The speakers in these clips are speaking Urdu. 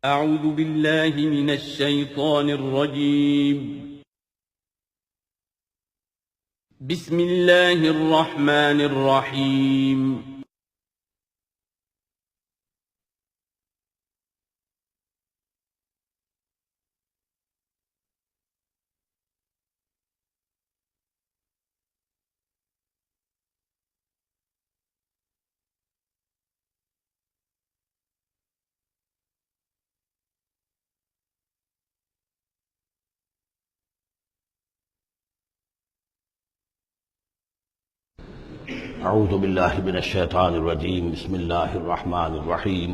أعوذ بالله من الشيطان الرجيم. بسم الله الرحمن الرحيم. اعوذ باللہ من الشیطان الرجیم بسم اللہ الرحمن الرحیم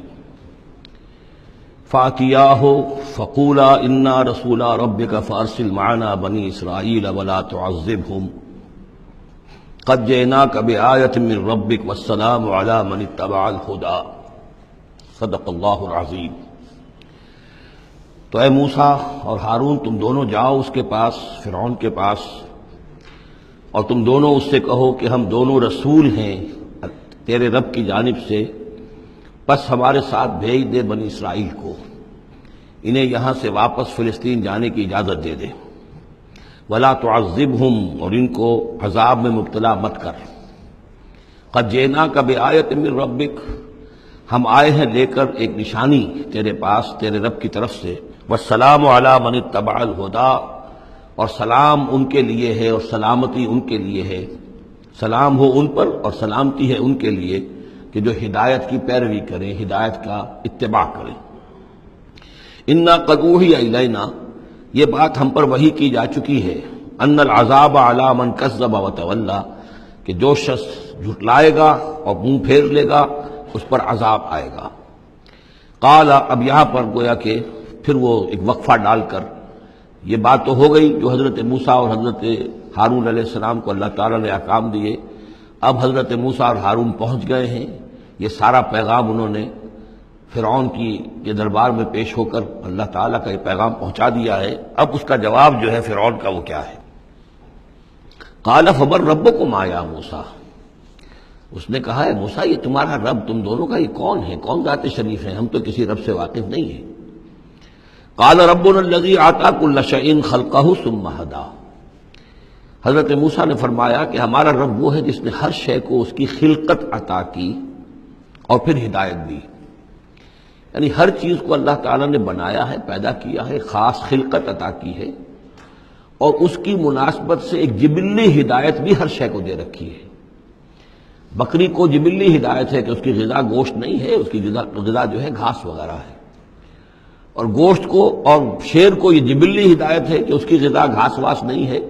فَأْتِيَاهُ فَقُولَا إِنَّا رَسُولَا رَبِّكَ فَأَرْسِلْ مَعَنَا بَنِي إِسْرَائِيلَ وَلَا تُعَذِّبْهُمْ قَدْ جِئْنَاكَ بِآيَةٍ مِّن رَّبِّكَ وَالسَّلَامُ عَلَىٰ مَنِ اتَّبَعَ الْهُدَىٰ صدق اللہ العظیم۔ تو اے موسیٰ اور ہارون، تم دونوں جاؤ اس کے پاس، فرعون کے پاس، اور تم دونوں اس سے کہو کہ ہم دونوں رسول ہیں تیرے رب کی جانب سے، بس ہمارے ساتھ بھیج دے بنی اسرائیل کو، انہیں یہاں سے واپس فلسطین جانے کی اجازت دے دے۔ وَلَا تُعَذِّبْهُمْ، اور ان کو عذاب میں مبتلا مت کر۔ قَدْ جِئْنَاكَ بِآیَةٍ مِّن رَّبِّكَ، ہم آئے ہیں لے کر ایک نشانی تیرے پاس تیرے رب کی طرف سے۔ وَالسَّلَامُ عَلَىٰ مَنِ اتَّبَعَ الْهُدَىٰ، اور سلام ان کے لیے ہے اور سلامتی ان کے لیے ہے، سلام ہو ان پر اور سلامتی ہے ان کے لیے کہ جو ہدایت کی پیروی کریں، ہدایت کا اتباع کریں۔ اِنَّا قَدْ أُوحِیَ إِلَیْنَا، یہ بات ہم پر وحی کی جا چکی ہے، أَنَّ الْعَذَابَ عَلَىٰ مَنْ كَذَّبَ وَتَوَلَّىٰ، کہ جو شخص جھٹلائے گا اور منہ پھیر لے گا اس پر عذاب آئے گا۔ قال، اب یہاں پر گویا کہ پھر وہ ایک وقفہ ڈال کر یہ بات تو ہو گئی جو حضرت موسیٰ اور حضرت ہارون علیہ السلام کو اللہ تعالیٰ نے احکام دیے۔ اب حضرت موسیٰ اور ہارون پہنچ گئے ہیں، یہ سارا پیغام انہوں نے فرعون کے دربار میں پیش ہو کر اللہ تعالیٰ کا یہ پیغام پہنچا دیا ہے۔ اب اس کا جواب جو ہے فرعون کا وہ کیا ہے؟ قال فمن ربکم یا موسیٰ، اس نے کہا ہے موسیٰ یہ تمہارا رب تم دونوں کا یہ کون ہے، کون ذات شریف ہے، ہم تو کسی رب سے واقف نہیں ہیں۔ قال ربنا الذی اعطی کل شیء خلقہ ثم ہدی، حضرت موسیٰ نے فرمایا کہ ہمارا رب وہ ہے جس نے ہر شے کو اس کی خلقت عطا کی اور پھر ہدایت دی، یعنی ہر چیز کو اللہ تعالیٰ نے بنایا ہے، پیدا کیا ہے، خاص خلقت عطا کی ہے، اور اس کی مناسبت سے ایک جبلی ہدایت بھی ہر شے کو دے رکھی ہے۔ بکری کو جبلی ہدایت ہے کہ اس کی غذا گوشت نہیں ہے، اس کی غذا جو ہے گھاس وغیرہ ہے، اور گوشت کو اور شیر کو یہ جبلی ہدایت ہے کہ اس کی غذا گھاس واس نہیں ہے،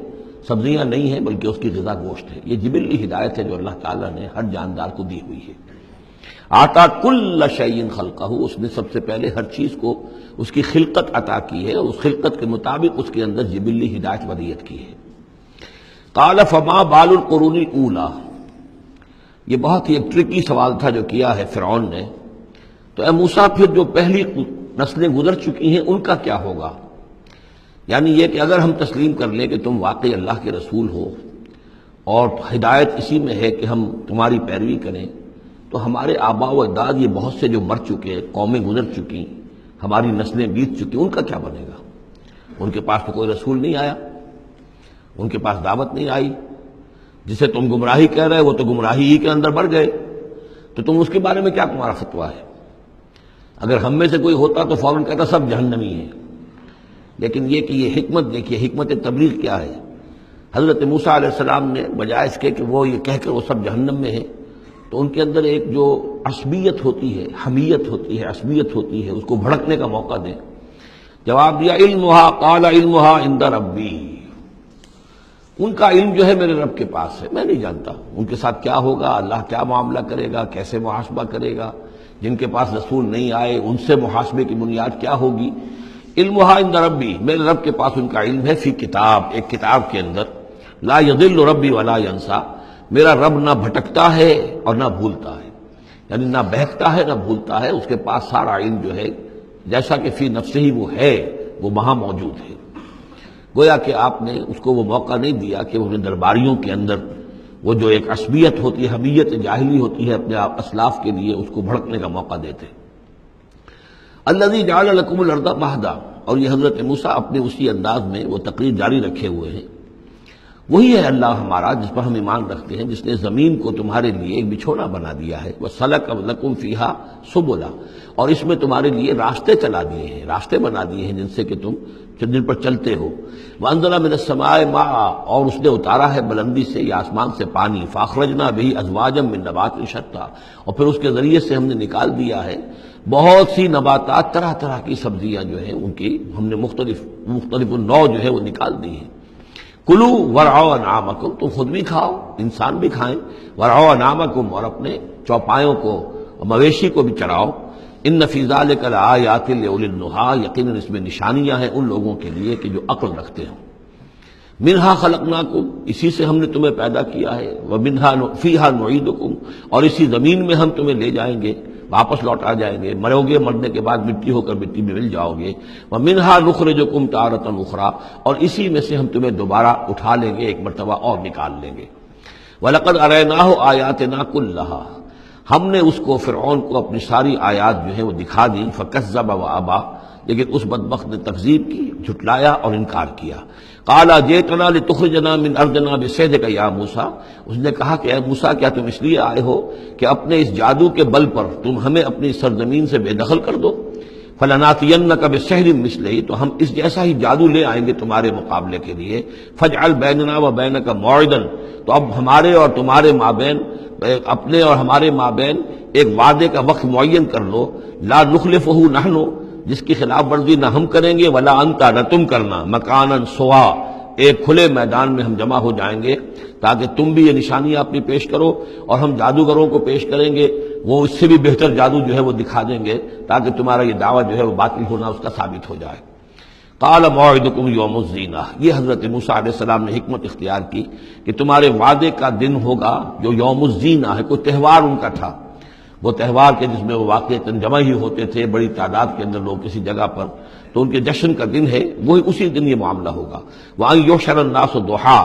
سبزیاں نہیں ہیں، بلکہ اس کی غذا گوشت ہے۔ یہ جبلی ہدایت ہے جو اللہ تعالیٰ نے ہر جاندار کو دی ہوئی ہے۔ آتا کل شیء خلقہ، اس نے سب سے پہلے ہر چیز کو اس کی خلقت عطا کی ہے، اور اس خلقت کے مطابق اس کے اندر جبلی ہدایت ودیت کی ہے۔ قال فما بال القرون الاولی، یہ بہت ہی ایک ٹرکی سوال تھا جو کیا ہے فرعون نے۔ تو اے موسیٰ پھر جو پہلی نسلیں گزر چکی ہیں ان کا کیا ہوگا؟ یعنی یہ کہ اگر ہم تسلیم کر لیں کہ تم واقعی اللہ کے رسول ہو اور ہدایت اسی میں ہے کہ ہم تمہاری پیروی کریں، تو ہمارے آباء و اجداد یہ بہت سے جو مر چکے، قومیں گزر چکی، ہماری نسلیں بیت چکی، ان کا کیا بنے گا؟ ان کے پاس تو کوئی رسول نہیں آیا، ان کے پاس دعوت نہیں آئی، جسے تم گمراہی کہہ رہے وہ تو گمراہی ہی کے اندر بڑھ گئے، تو تم اس کے بارے میں کیا تمہارا فتویٰ ہے؟ اگر ہم میں سے کوئی ہوتا تو فوراً کہتا سب جہنمی ہیں، لیکن یہ کہ یہ حکمت دیکھیے، حکمت تبلیغ کیا ہے۔ حضرت موسیٰ علیہ السلام نے بجائے اس کے کہ وہ یہ کہہ کر وہ سب جہنم میں ہیں، تو ان کے اندر ایک جو عصبیت ہوتی ہے، حمیت ہوتی ہے، عصبیت ہوتی ہے، اس کو بھڑکنے کا موقع دیں۔ جواب دیا علمھا، قال علمھا عند ربی، ان کا علم جو ہے میرے رب کے پاس ہے، میں نہیں جانتا ان کے ساتھ کیا ہوگا، اللہ کیا معاملہ کرے گا، کیسے محاسبہ کرے گا، جن کے پاس رسول نہیں آئے ان سے محاسبے کی بنیاد کیا ہوگی۔ علمھا عند ربی، میرے رب کے پاس ان کا علم ہے، فی کتاب، ایک کتاب کے اندر، لا یضل ربی ولا ینسا، میرا رب نہ بھٹکتا ہے اور نہ بھولتا ہے، یعنی نہ بہکتا ہے نہ بھولتا ہے، اس کے پاس سارا علم جو ہے جیسا کہ فی نفسہ ہی وہ ہے، وہ وہاں موجود ہے۔ گویا کہ آپ نے اس کو وہ موقع نہیں دیا کہ وہ اپنے درباریوں کے اندر وہ جو ایک عصبیت ہوتی ہے، حمیت جاہلی ہوتی ہے اپنے اسلاف کے لیے، اس کو بھڑکنے کا موقع دیتے۔ الذی جعل لکم الارض مہدا، اور یہ حضرت موسیٰ اپنے اسی انداز میں وہ تقریر جاری رکھے ہوئے ہیں، وہی ہے اللہ ہمارا جس پر ہم ایمان رکھتے ہیں، جس نے زمین کو تمہارے لیے ایک بچھونا بنا دیا ہے، وَسَلَكَ لَكُمْ فِيهَا سُبُلًا، اور اس میں تمہارے لیے راستے چلا دیے ہیں، راستے بنا دیے ہیں جن سے کہ تم جن پر چلتے ہو، وَأَنزَلَ مِنَ السَّمَاءِ مَاءً، اور اس نے اتارا ہے بلندی سے یا آسمان سے پانی، فَأَخْرَجْنَا بِهِ أَزْوَاجًا مِّن نَبَاتٍ شَتَّىٰ، اور پھر اس کے ذریعے سے ہم نے نکال دیا ہے بہت سی نباتات، طرح طرح کی سبزیاں جو ہیں ان کی ہم نے مختلف النوع جو ہے وہ نکال دی ہیں۔ کلو ورعوا انعامکم، تم خود بھی کھاؤ، انسان بھی کھائیں، ورعوا انعامکم، اور اپنے چوپایوں کو مویشی کو بھی چراؤ، ان فی ذلک لآیات لأولی النہی، یقیناً اس میں نشانیاں ہیں ان لوگوں کے لیے کہ جو عقل رکھتے ہوں۔ منہا خلقناکم، اسی سے ہم نے تمہیں پیدا کیا ہے، ومنہا فیہا نعیدکم، اور اسی زمین میں ہم تمہیں لے جائیں گے، واپس لوٹ آ جائیں گے، مرو گے، مرنے کے بعد مٹی ہو کر مٹی میں مل جاؤ گے، ومنہا نخرجکم تارۃ اخری، اور اسی میں سے ہم تمہیں دوبارہ اٹھا لیں گے، ایک مرتبہ اور نکال لیں گے۔ وَلَقَدْ أَرَيْنَاهُ آيَاتِنَا كُلَّهَا، ہم نے اس کو فرعون کو اپنی ساری آیات جو ہیں وہ دکھا دی، فَكَذَّبَ وَأَبَى، لیکن اس بدبخت نے تکذیب کی، جھٹلایا اور انکار کیا۔ قَالَ جِئْتَنَا لِتُخْرِجَنَا مِنْ أَرْضِنَا بِسِحْرِكَ يَا موسیٰ، اس نے کہا کہ اے موسیٰ کیا تم اس لیے آئے ہو کہ اپنے اس جادو کے بل پر تم ہمیں اپنی سرزمین سے بے دخل کر دو؟ فَلَنَأْتِيَنَّكَ بِسِحْرٍ مِثْلِهِ، تو ہم اس جیسا ہی جادو لے آئیں گے تمہارے مقابلے کے لیے، فَاجْعَلْ بَيْنَنَا وَبَيْنَكَ مَوْعِدًا، تو اب ہمارے اور تمہارے مابین، اپنے اور ہمارے مابین ایک وعدے کا وقت معین کر لو، لا نخلفہ نحن، جس کی خلاف ورزی نہ ہم کریں گے، ولا انتا، نہ تم کرنا، مکانا سوا، ایک کھلے میدان میں ہم جمع ہو جائیں گے تاکہ تم بھی یہ نشانیاں اپنی پیش کرو اور ہم جادوگروں کو پیش کریں گے، وہ اس سے بھی بہتر جادو جو ہے وہ دکھا دیں گے تاکہ تمہارا یہ دعویٰ جو ہے وہ باطل ہونا اس کا ثابت ہو جائے۔ قال موعدکم یوم الزینہ، یہ حضرت موسیٰ علیہ السلام نے حکمت اختیار کی کہ تمہارے وعدے کا دن ہوگا جو یوم الزینہ ہے، کوئی تہوار ان کا تھا، وہ تہوار کے جس میں وہ واقعتاً جمع ہی ہوتے تھے بڑی تعداد کے اندر لوگ کسی جگہ پر، تو ان کے جشن کا دن ہے، وہی اسی دن یہ معاملہ ہوگا۔ وَأَن يُحْشَرَ النَّاسُ ضُحًى،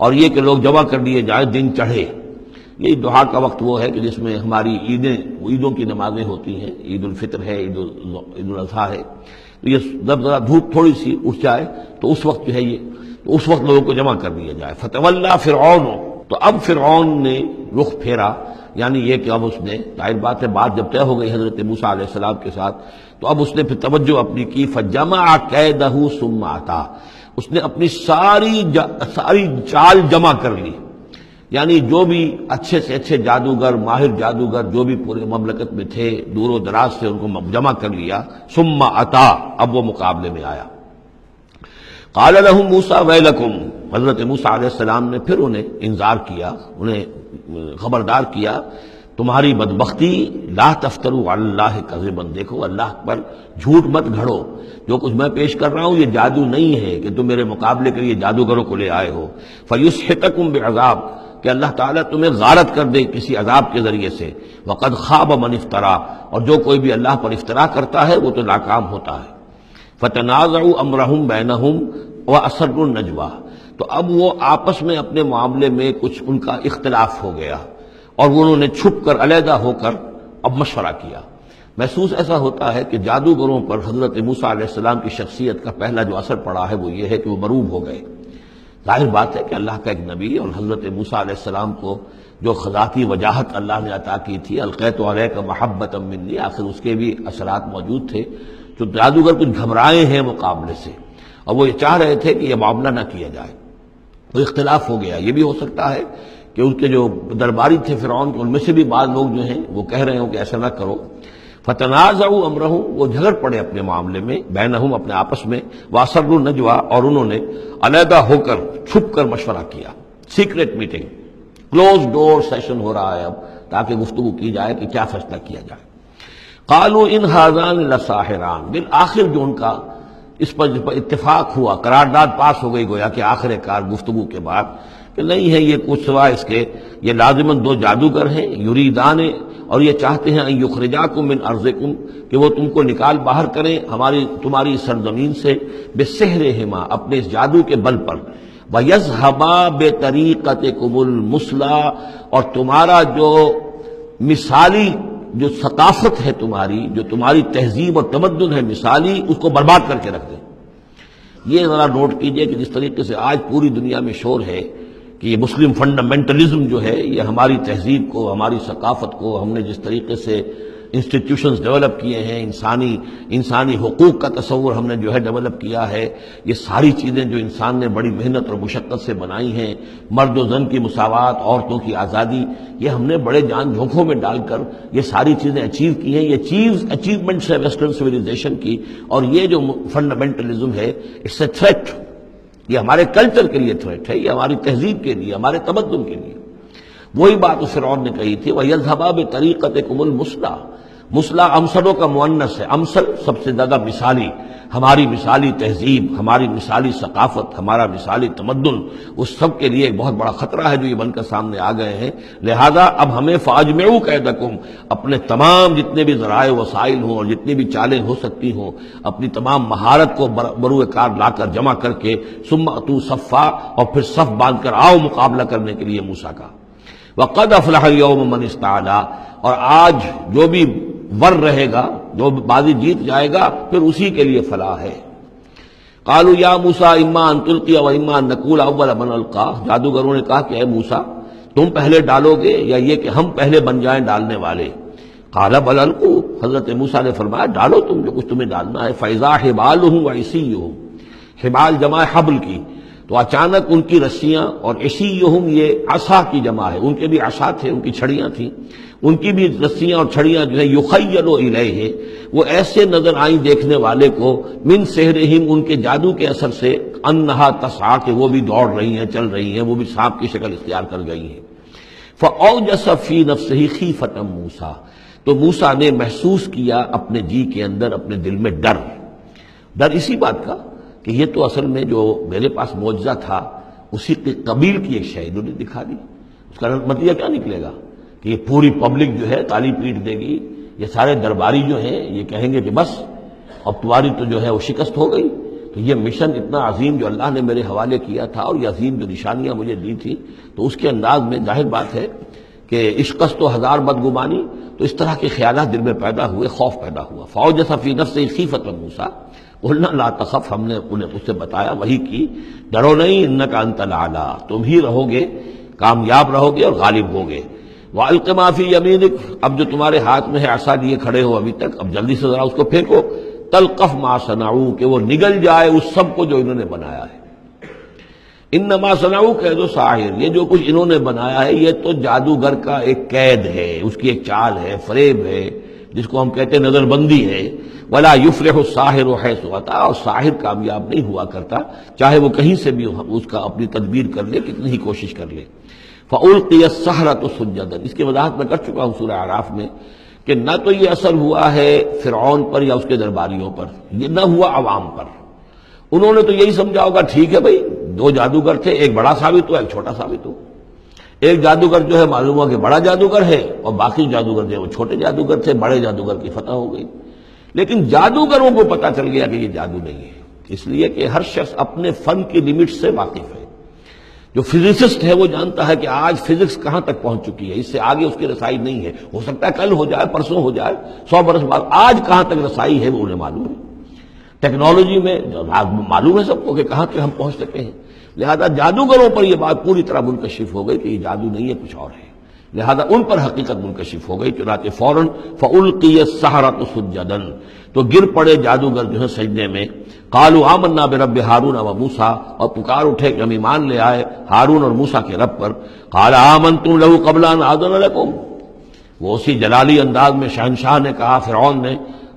اور یہ کہ لوگ جمع کر لیے جائیں دن چڑھے، یہی دہا کا وقت وہ ہے کہ جس میں ہماری عیدوں کی نمازیں ہوتی ہیں، عید الفطر ہے، عید الاضحیٰ ہے، تو یہ جب ذرا دھوپ تھوڑی سی اٹھ جائے تو اس وقت جو ہے یہ، تو اس وقت لوگوں کو جمع کر دیا جائے۔ فَتَوَلَّى فِرْعَوْنُ، تو اب فرعون نے رخ پھیرا، یعنی یہ کہ اب اس نے، ظاہر بات ہے بات جب طے ہو گئی حضرت موسیٰ علیہ السلام کے ساتھ، تو اب اس نے پھر توجہ اپنی کی، فَجَمَعَ كَيْدَهُ ثُمَّ أَتَىٰ، اس نے اپنی ساری چال جمع کر لی، یعنی جو بھی اچھے سے اچھے جادوگر، ماہر جادوگر جو بھی پورے مملکت میں تھے، دور و دراز سے ان کو جمع کر لیا، ثُمَّ أَتَىٰ، اب وہ مقابلے میں آیا۔ قَالَ لَهُم مُوسَىٰ وَيْلَكُمْ، حضرت موسیٰ علیہ السلام نے پھر انہیں انذار کیا، انہیں خبردار کیا، تمہاری بدبختی، لا تفتروا علی اللہ کذبا، دیکھو اللہ پر جھوٹ مت گھڑو، جو کچھ میں پیش کر رہا ہوں یہ جادو نہیں ہے کہ تم میرے مقابلے کے لیے جادوگروں کو لے آئے ہو، فیسحتکم بعذاب، کہ اللہ تعالیٰ تمہیں غارت کر دے کسی عذاب کے ذریعے سے، وقد خاب من افترا، اور جو کوئی بھی اللہ پر افترا کرتا ہے وہ تو ناکام ہوتا ہے۔ فتنازعوا امرهم بینہم واسروا النجوى، تو اب وہ آپس میں اپنے معاملے میں کچھ ان کا اختلاف ہو گیا اور وہ انہوں نے چھپ کر علیحدہ ہو کر اب مشورہ کیا۔ محسوس ایسا ہوتا ہے کہ جادوگروں پر حضرت موسیٰ علیہ السلام کی شخصیت کا پہلا جو اثر پڑا ہے وہ یہ ہے کہ وہ مروب ہو گئے۔ ظاہر بات ہے کہ اللہ کا ایک نبی اور حضرت موسیٰ علیہ السلام کو جو ذاتی وجاہت اللہ نے عطا کی تھی، القیت علیک محبۃ منی، آخر اس کے بھی اثرات موجود تھے، جو جادوگر کچھ گھبرائے ہیں مقابلے سے اور وہ یہ چاہ رہے تھے کہ یہ معاملہ نہ کیا جائے، تو اختلاف ہو گیا۔ یہ بھی ہو سکتا ہے کہ ان کے جو درباری تھے فرعون کے، ان میں سے بھی بعض لوگ جو ہیں وہ کہہ رہے ہوں کہ ایسا نہ کرو، فتنازعوا امرهم، وہ جھگڑ پڑے اپنے معاملے میں، بینہم، اپنے آپس میں، واسروا النجوى، اور انہوں نے علیحدہ ہو کر چھپ کر مشورہ کیا، سیکریٹ میٹنگ، کلوز ڈور سیشن ہو رہا ہے اب، تاکہ گفتگو کی جائے کہ کیا فیصلہ کیا جائے۔ قالوا ان هذان لساحران، بالآخر جو ان کا اس پر اتفاق ہوا، قرارداد پاس ہو گئی گویا کہ آخر کار گفتگو کے بعد، کہ نہیں ہے یہ کچھ سوائے اس کے، یہ لازماً دو جادوگر ہیں، یریدان، اور یہ چاہتے ہیں ان یخرجاکم من ارضکم، کہ وہ تم کو نکال باہر کریں تمہاری سرزمین سے، بسحرہما، اپنے اس جادو کے بل پر، ویذھبا بطریقتکم المثلی، اور تمہارا جو مثالی جو ثقافت ہے تمہاری، جو تمہاری تہذیب اور تمدن ہے مثالی، اس کو برباد کر کے رکھ دیں۔ یہ ذرا نوٹ کیجئے کہ جس طریقے سے آج پوری دنیا میں شور ہے کہ یہ مسلم فنڈامنٹلزم جو ہے یہ ہماری تہذیب کو، ہماری ثقافت کو، ہم نے جس طریقے سے انسٹیٹیوشنز ڈیولپ کیے ہیں، انسانی حقوق کا تصور ہم نے جو ہے ڈیولپ کیا ہے، یہ ساری چیزیں جو انسان نے بڑی محنت اور مشقت سے بنائی ہیں، مرد و زن کی مساوات، عورتوں کی آزادی، یہ ہم نے بڑے جان جھونکوں میں ڈال کر یہ ساری چیزیں اچیو کی ہیں۔ یہ اچیومنٹس ہے ویسٹرن سویلائزیشن کی، اور یہ جو فنڈامنٹلزم ہے اٹس اے تھریٹ، یہ ہمارے کلچر کے لیے تھریٹ ہے، یہ ہماری تہذیب کے لیے، ہمارے تمدن کے لیے۔ وہی بات اس فرعون نے کہی تھی وَيَذْهَبَا بِطَرِيقَتِكُمُ الْمُثْلَىٰ، مثلا امثلوں کا مؤنث ہے، امثل سب سے زیادہ مثالی، ہماری مثالی تہذیب، ہماری مثالی ثقافت، ہمارا مثالی تمدن، اس سب کے لیے ایک بہت بڑا خطرہ ہے جو یہ بن کر سامنے آ گئے ہیں۔ لہذا اب ہمیں فَأَجْمِعُوا كَيْدَكُمْ، اپنے تمام جتنے بھی ذرائع وسائل ہوں اور جتنی بھی چالیں ہو سکتی ہوں، اپنی تمام مہارت کو بروئے کار لا کر جمع کر کے ثُمَّ أَتُوا صَفًّا، اور پھر صف باندھ کر آؤ مقابلہ کرنے کے لیے موسیٰ کا۔ وَقَدْ أَفْلَحَ الْيَوْمَ مَنِ اسْتَعْلَىٰ، اور آج جو بھی ور رہے گا، جو بازی جیت جائے گا، پھر اسی کے لیے فلاح ہے۔ قالوا یا موسیٰ اما ان تلقی و اما ان نکون اول من القیٰ، جادوگروں نے کہا کہ اے موسیٰ تم پہلے ڈالو گے یا یہ کہ ہم پہلے بن جائیں ڈالنے والے؟ قال بل القوا، حضرت موسیٰ نے فرمایا ڈالو تم جو کچھ تمہیں ڈالنا ہے۔ فاذا حبالهم وعصیهم، حبال جمع حبل کی، تو اچانک ان کی رسیاں، اور عصیہم یہ عصا کی جمع ہے، ان کے بھی عصا تھے، ان کی چھڑیاں تھیں، ان کی بھی رسیاں اور چھڑیاں جو ہے یخیل الیہ، وہ ایسے نظر آئیں دیکھنے والے کو، من سحرہم، ان کے جادو کے اثر سے، انہا تسعی، کہ وہ بھی دوڑ رہی ہیں، چل رہی ہیں، وہ بھی سانپ کی شکل اختیار کر گئی ہیں۔ فاوجس فی نفسہ خیفۃ موسیٰ، تو موسیٰ نے محسوس کیا اپنے جی کے اندر، اپنے دل میں ڈر اسی بات کا کہ یہ تو اصل میں جو میرے پاس معجزہ تھا اسی کے قبیل کی ایک شے انہوں نے دکھا دی۔ اس کا نتیجہ کیا نکلے گا کہ یہ پوری پبلک جو ہے تالی پیٹ دے گی، یہ سارے درباری جو ہیں یہ کہیں گے کہ بس اب تمہاری تو جو ہے وہ شکست ہو گئی۔ تو یہ مشن اتنا عظیم جو اللہ نے میرے حوالے کیا تھا، اور یہ عظیم جو نشانیاں مجھے دی تھی، تو اس کے انداز میں ظاہر بات ہے کہ عشقست و ہزار بدگمانی، تو اس طرح کے خیالات دل میں پیدا ہوئے، خوف پیدا ہوا۔ فاوجس فی نفسہ خیفۃ موسیٰ قلنا لا تخف، ہم نے انہیں اس سے بتایا، وہی کی، ڈرو نہیں، انک انت الاعلیٰ، تم ہی رہو گے، کامیاب رہو گے اور غالب ہوگے۔ وَأَلْقِ مَا فِي يَمِينِكَ، اب جو تمہارے ہاتھ میں ہے عصا لیے کھڑے ہو ابھی تک، اب جلدی سے ذرا اس کو پھینکو، تلقف ما صنعوا، کہ وہ نگل جائے اس سب کو جو انہوں نے بنایا ہے۔ انما صنعوا کید ساحر، یہ جو کچھ انہوں نے بنایا ہے یہ تو جادوگر کا ایک قید ہے، اس کی ایک چال ہے، فریب ہے، جس کو ہم کہتے ہیں نظر بندی ہے۔ ولا یفلح الساحر حیث اتی، اور ساحر کامیاب نہیں ہوا کرتا چاہے وہ کہیں سے بھی اس کا اپنی تدبیر کر لے، کتنی ہی کوشش کر لے۔ فَأُلْقِيَ السَّحَرَةُ سُجَّدًا، اس کی وضاحت میں کر چکا ہوں سورہ اعراف میں کہ نہ تو یہ اثر ہوا ہے فرعون پر یا اس کے درباریوں پر، یہ نہ ہوا عوام پر۔ انہوں نے تو یہی سمجھا ہوگا ٹھیک ہے بھائی، دو جادوگر تھے، ایک بڑا ثابت ہو ایک چھوٹا ثابت ہو، ایک جادوگر جو ہے معلوم ہوا کہ بڑا جادوگر ہے، اور باقی جادوگر جو ہے وہ چھوٹے جادوگر تھے، بڑے جادوگر کی فتح ہو گئی۔ لیکن جادوگروں کو پتہ چل گیا کہ یہ جادو نہیں ہے، اس لیے کہ ہر شخص اپنے فن کی لمٹ سے واقف ہے۔ جو فزسسٹ ہے وہ جانتا ہے کہ آج فزکس کہاں تک پہنچ چکی ہے، اس سے آگے اس کی رسائی نہیں ہے، ہو سکتا ہے کل ہو جائے، پرسوں ہو جائے، 100 برس بعد، آج کہاں تک رسائی ہے وہ انہیں معلوم ہے۔ ٹیکنالوجی میں معلوم ہے سب کو کہ کہاں تک ہم پہنچ سکے ہیں، لہذا جادوگروں پر یہ بات پوری طرح منکشف ہو گئی کہ یہ جادو نہیں ہے، کچھ اور ہے، لہذا ان پر حقیقت منکشف ہو گئی، چنانچہ فوراً فَأُلْقِيَ السَّحَرَةُ سُجَّدًا، تو گر پڑے جادوگر جو ہے سجدے میں۔ قالوا آمنا برب ہارون و موسیٰ، اور پکار اٹھے کہ ہم ایمان لے آئے ہارون اور موسیٰ کے رب پر۔ قال آمنتم له قبل ان آذن لكم، وہ اسی جلالی انداز میں شہنشاہ نے کہا، فرعون نے،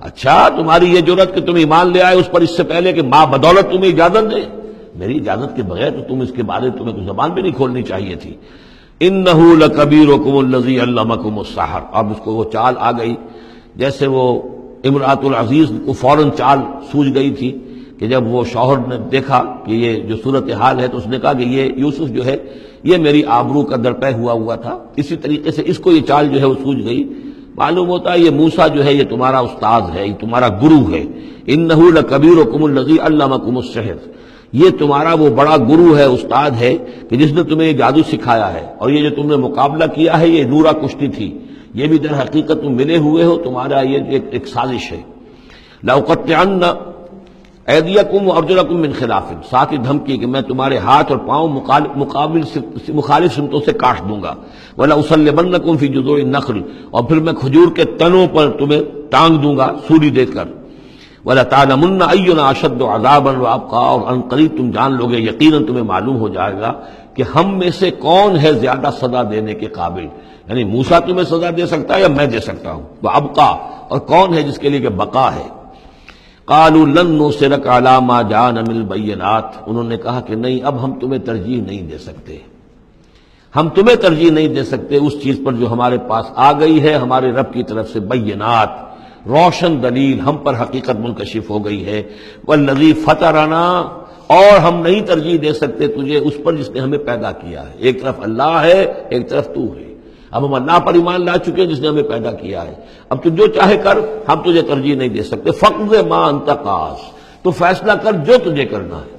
اچھا تمہاری یہ جرت کہ تم ایمان لے آئے اس پر اس سے پہلے کہ ماں بدولت تمہیں اجازت دے، میری اجازت کے بغیر تو تم اس کے بارے تمہیں کوئی زبان بھی نہیں کھولنی چاہیے تھی۔ انہ لکبیرکم الذی علمکم السحر، اب اس کو وہ چال آ گئی، جیسے وہ امرأۃ العزیز کو فوراً چال سوجھ گئی تھی کہ جب وہ شوہر نے دیکھا کہ یہ جو صورتحال ہے تو اس نے کہا کہ یہ یوسف جو ہے یہ میری آبرو کا درپے ہوا تھا، اسی طریقے سے اس کو یہ چال جو ہے وہ سوجھ گئی۔ معلوم ہوتا ہے یہ موسیٰ جو ہے یہ تمہارا استاد ہے، یہ تمہارا گرو ہے۔ انہ لکبیرکم الذی علمکم السحر، یہ تمہارا وہ بڑا گرو ہے، استاد ہے کہ جس نے تمہیں یہ جادو سکھایا ہے، اور یہ جو تم نے مقابلہ کیا ہے یہ نورا کشتی تھی، یہ بھی در حقیقت تم ملے ہوئے ہو، تمہارا یہ ایک سازش ہے۔ لَأُقَطِّعَنَّ ایدیکم وارجلکم من خلاف، ساتھ ہی دھمکی کہ میں تمہارے ہاتھ اور پاؤں مخالف سمتوں سے کاٹ دوں گا۔ وَلَأُصَلِّبَنَّکُمْ فِي جُذُوعِ النَّخْلِ، اور پھر میں کھجور کے تنوں پر تمہیں ٹانگ دوں گا سولی دے کر۔ وَلَتَعْلَمُنَّ أَيُّنَا أَشَدُّ عَذَابًا وَأَبْقَىٰ، اور ان قریب تم جان لوگے، یقیناً تمہیں معلوم ہو جائے گا کہ ہم میں سے کون ہے زیادہ سزا دینے کے قابل، یعنی موسیٰ تمہیں سزا دے سکتا ہے یا میں دے سکتا ہوں، وَأَبْقَىٰ، اور کون ہے جس کے لیے کہ بقا ہے۔ قالوا لن نُرْسِلَكَ عَلَىٰ مَا جَاءَنَا مِنَ الْبَيِّنَاتِ، انہوں نے کہا کہ نہیں، اب ہم تمہیں ترجیح نہیں دے سکتے، ہم تمہیں ترجیح نہیں دے سکتے اس چیز پر جو ہمارے پاس آ گئی ہے ہمارے رب کی طرف سے، بینات، روشن دلیل، ہم پر حقیقت منکشف ہو گئی ہے۔ والذی فطرنا، اور ہم نہیں ترجیح دے سکتے تجھے اس پر جس نے ہمیں پیدا کیا ہے، ایک طرف اللہ ہے ایک طرف تو ہے، اب ہم اللہ پر ایمان لا چکے ہیں جس نے ہمیں پیدا کیا ہے، اب تو جو چاہے کر، ہم تجھے ترجیح نہیں دے سکتے۔ فقض ما انت قاض، تو فیصلہ کر جو تجھے کرنا ہے،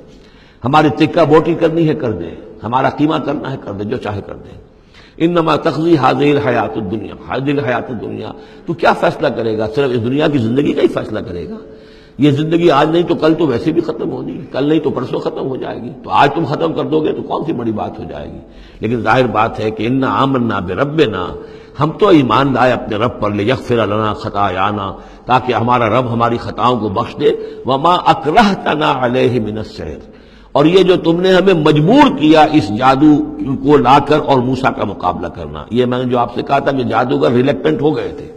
ہماری تکہ بوٹی کرنی ہے کر دے، ہمارا قیمہ کرنا ہے کر دے، جو چاہے کر دے۔ انما تقضی هذه الحیات الدنیا، هذه الحیات الدنیا، تو کیا فیصلہ کرے گا؟ صرف اس دنیا کی زندگی کا ہی فیصلہ کرے گا؟ یہ زندگی آج نہیں تو کل تو ویسے بھی ختم ہونی ہے، کل نہیں تو پرسوں ختم ہو جائے گی، تو آج تم ختم کر دو گے تو کون سی بڑی بات ہو جائے گی؟ لیکن ظاہر بات ہے کہ انا آمنا بربنا، ہم تو ایمان لائے اپنے رب پر، لیغفر لنا خطایانا، تاکہ ہمارا رب ہماری خطاؤں کو بخش دے، وما اکرہتنا علیہ من السحر، اور یہ جو تم نے ہمیں مجبور کیا اس جادو کو لا کر اور موسیٰ کا مقابلہ کرنا، یہ میں نے جو آپ سے کہا تھا کہ جادوگر ریلیکٹنٹ ہو گئے تھے،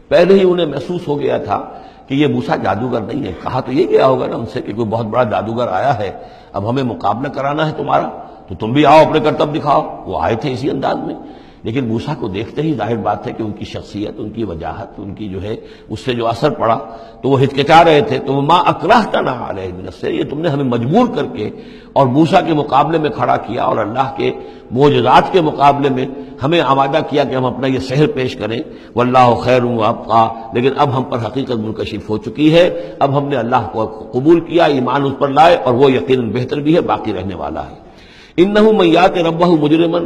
پہلے ہی انہیں محسوس ہو گیا تھا کہ یہ موسیٰ جادوگر نہیں ہے، کہا تو یہ گیا ہوگا نا ان سے کہ کوئی بہت بڑا جادوگر آیا ہے، اب ہمیں مقابلہ کرانا ہے تمہارا، تو تم بھی آؤ اپنے کرتب دکھاؤ۔ وہ آئے تھے اسی انداز میں، لیکن موسیٰ کو دیکھتے ہی ظاہر بات ہے کہ ان کی شخصیت، ان کی وجاہت، ان کی جو ہے اس سے جو اثر پڑا تو وہ ہچکچا رہے تھے۔ تو ما اکرہتنا علیہ من السحر، یہ تم نے ہمیں مجبور کر کے اور موسیٰ کے مقابلے میں کھڑا کیا اور اللہ کے معجزات کے مقابلے میں ہمیں آمادہ کیا کہ ہم اپنا یہ سحر پیش کریں۔ واللہ خیر وابقیٰ، لیکن اب ہم پر حقیقت منکشف ہو چکی ہے، اب ہم نے اللہ کو قبول کیا، ایمان اس پر لائے، اور وہ یقیناً بہتر بھی ہے، باقی رہنے والا ہے۔ انہ من یات ربہ مجرما،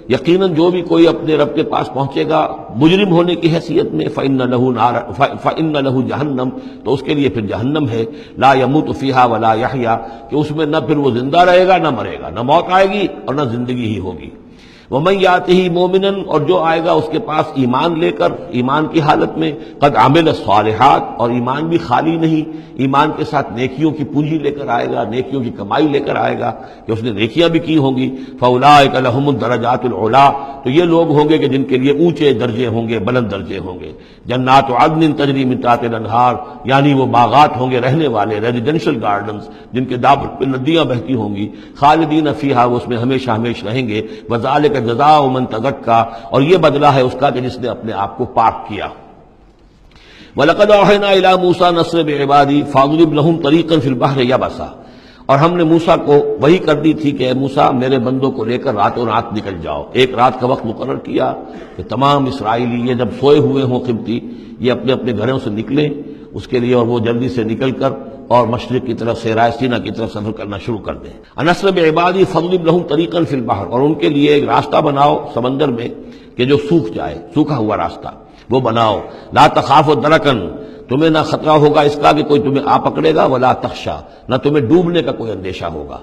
یقیناً جو بھی کوئی اپنے رب کے پاس پہنچے گا مجرم ہونے کی حیثیت میں، فإن لہ جہنم، تو اس کے لیے پھر جہنم ہے، لا یموت فیہا ولا یحیا، کہ اس میں نہ پھر وہ زندہ رہے گا نہ مرے گا، نہ موت آئے گی اور نہ زندگی ہی ہوگی۔ ومن یاتہ مومنا، اور جو آئے گا اس کے پاس ایمان لے کر، ایمان کی حالت میں، قد عمل الصالحات، اور ایمان بھی خالی نہیں، ایمان کے ساتھ نیکیوں کی پونجی لے کر آئے گا، نیکیوں کی کمائی لے کر آئے گا کہ اس نے نیکیاں بھی کی ہوں گی۔ فاولئک لہم الدرجات العلی، تو یہ لوگ ہوں گے کہ جن کے لیے اونچے درجے ہوں گے، بلند درجے ہوں گے۔ جنات عدن تجری من تحتها الانہار، یعنی وہ باغات ہوں گے رہنے والے، ریزیڈینشل گارڈنز جن کے دامن پہ ندیاں بہتی ہوں گی، خالدین فیہا، وہ اس میں ہمیشہ ہمیشہ رہیں گے۔ وذالک جزاء من تزکا، اور یہ بدلہ ہے اس کا کہ جس نے اپنے آپ کو پاک کیا۔ وَلَقَدْ أَوْحَيْنَا إِلَىٰ مُوسَىٰ نَسْرِ بِعِبَادِي فَاضْرِبْ لَهُمْ طَرِيقًا فِي الْبَحْرِ يَبَسًا، اور ہم نے موسیٰ کو وہی کر دی تھی کہ اے موسیٰ میرے بندوں کو لے کر راتوں رات نکل جاؤ، ایک رات کا وقت مقرر کیا کہ تمام اسرائیلی یہ جب سوئے ہوئے ہوں قبطی، یہ اپنے اپنے گھروں سے نکلیں اس کے لیے، اور وہ جلدی سے نکل کر اور مشرق کی طرف سے رائے سینا کی طرف سفر کرنا شروع کر دیں۔ نسر بعبادی فضرب لہم طریقا فی البحر، اور ان کے لیے ایک راستہ بناؤ سمندر میں کہ جو سوکھ جائے، سوکھا ہوا راستہ وہ بناؤ۔ لا تخاف درکن، تمہیں نہ خطرہ ہوگا اس کا کہ کوئی تمہیں آ پکڑے گا، ولا تخشا، نہ تمہیں ڈوبنے کا کوئی اندیشہ ہوگا۔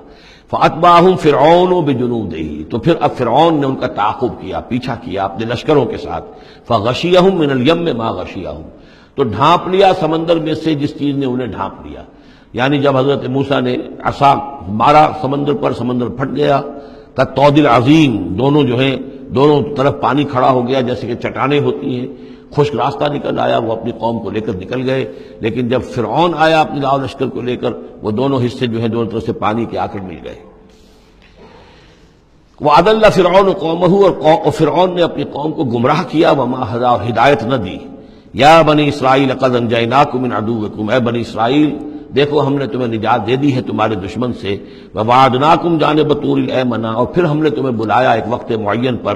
فاتبعہم فرعون بجنودہ، تو پھر اب فرعون نے ان کا تعاقب کیا، پیچھا کیا اپنے لشکروں کے ساتھ۔ فغشیہم من الیم ما غشیہم، تو ڈھانپ لیا سمندر میں سے جس چیز نے انہیں ڈھانپ لیا، یعنی جب حضرت موسیٰ نے عصا مارا سمندر پر، سمندر پھٹ گیا، کالطود العظیم، دونوں جو ہیں دونوں طرف پانی کھڑا ہو گیا جیسے کہ چٹانیں ہوتی ہیں، خشک راستہ نکل آیا، وہ اپنی قوم کو لے کر نکل گئے۔ لیکن جب فرعون آیا اپنے لاؤ لشکر کو لے کر، وہ دونوں حصے جو ہیں دونوں طرف سے پانی کے آ کر مل گئے۔ وَأَضَلَّ فِرْعَوْنُ قَوْمَهُ، اور فرعون نے اپنی قوم کو گمراہ کیا، وَمَا هَدَىٰ، ہدایت نہ دی۔ یا بنی اسرائیل قد انجیناکم من عدوکم، اے بنی اسرائیل دیکھو ہم نے تمہیں نجات دے دی ہے تمہارے دشمن سے۔ وَوَعَدْنَاكُمْ جَانِبَ طُورِ الْأَيْمَنَ، اور پھر ہم نے تمہیں بلایا ایک وقت معین پر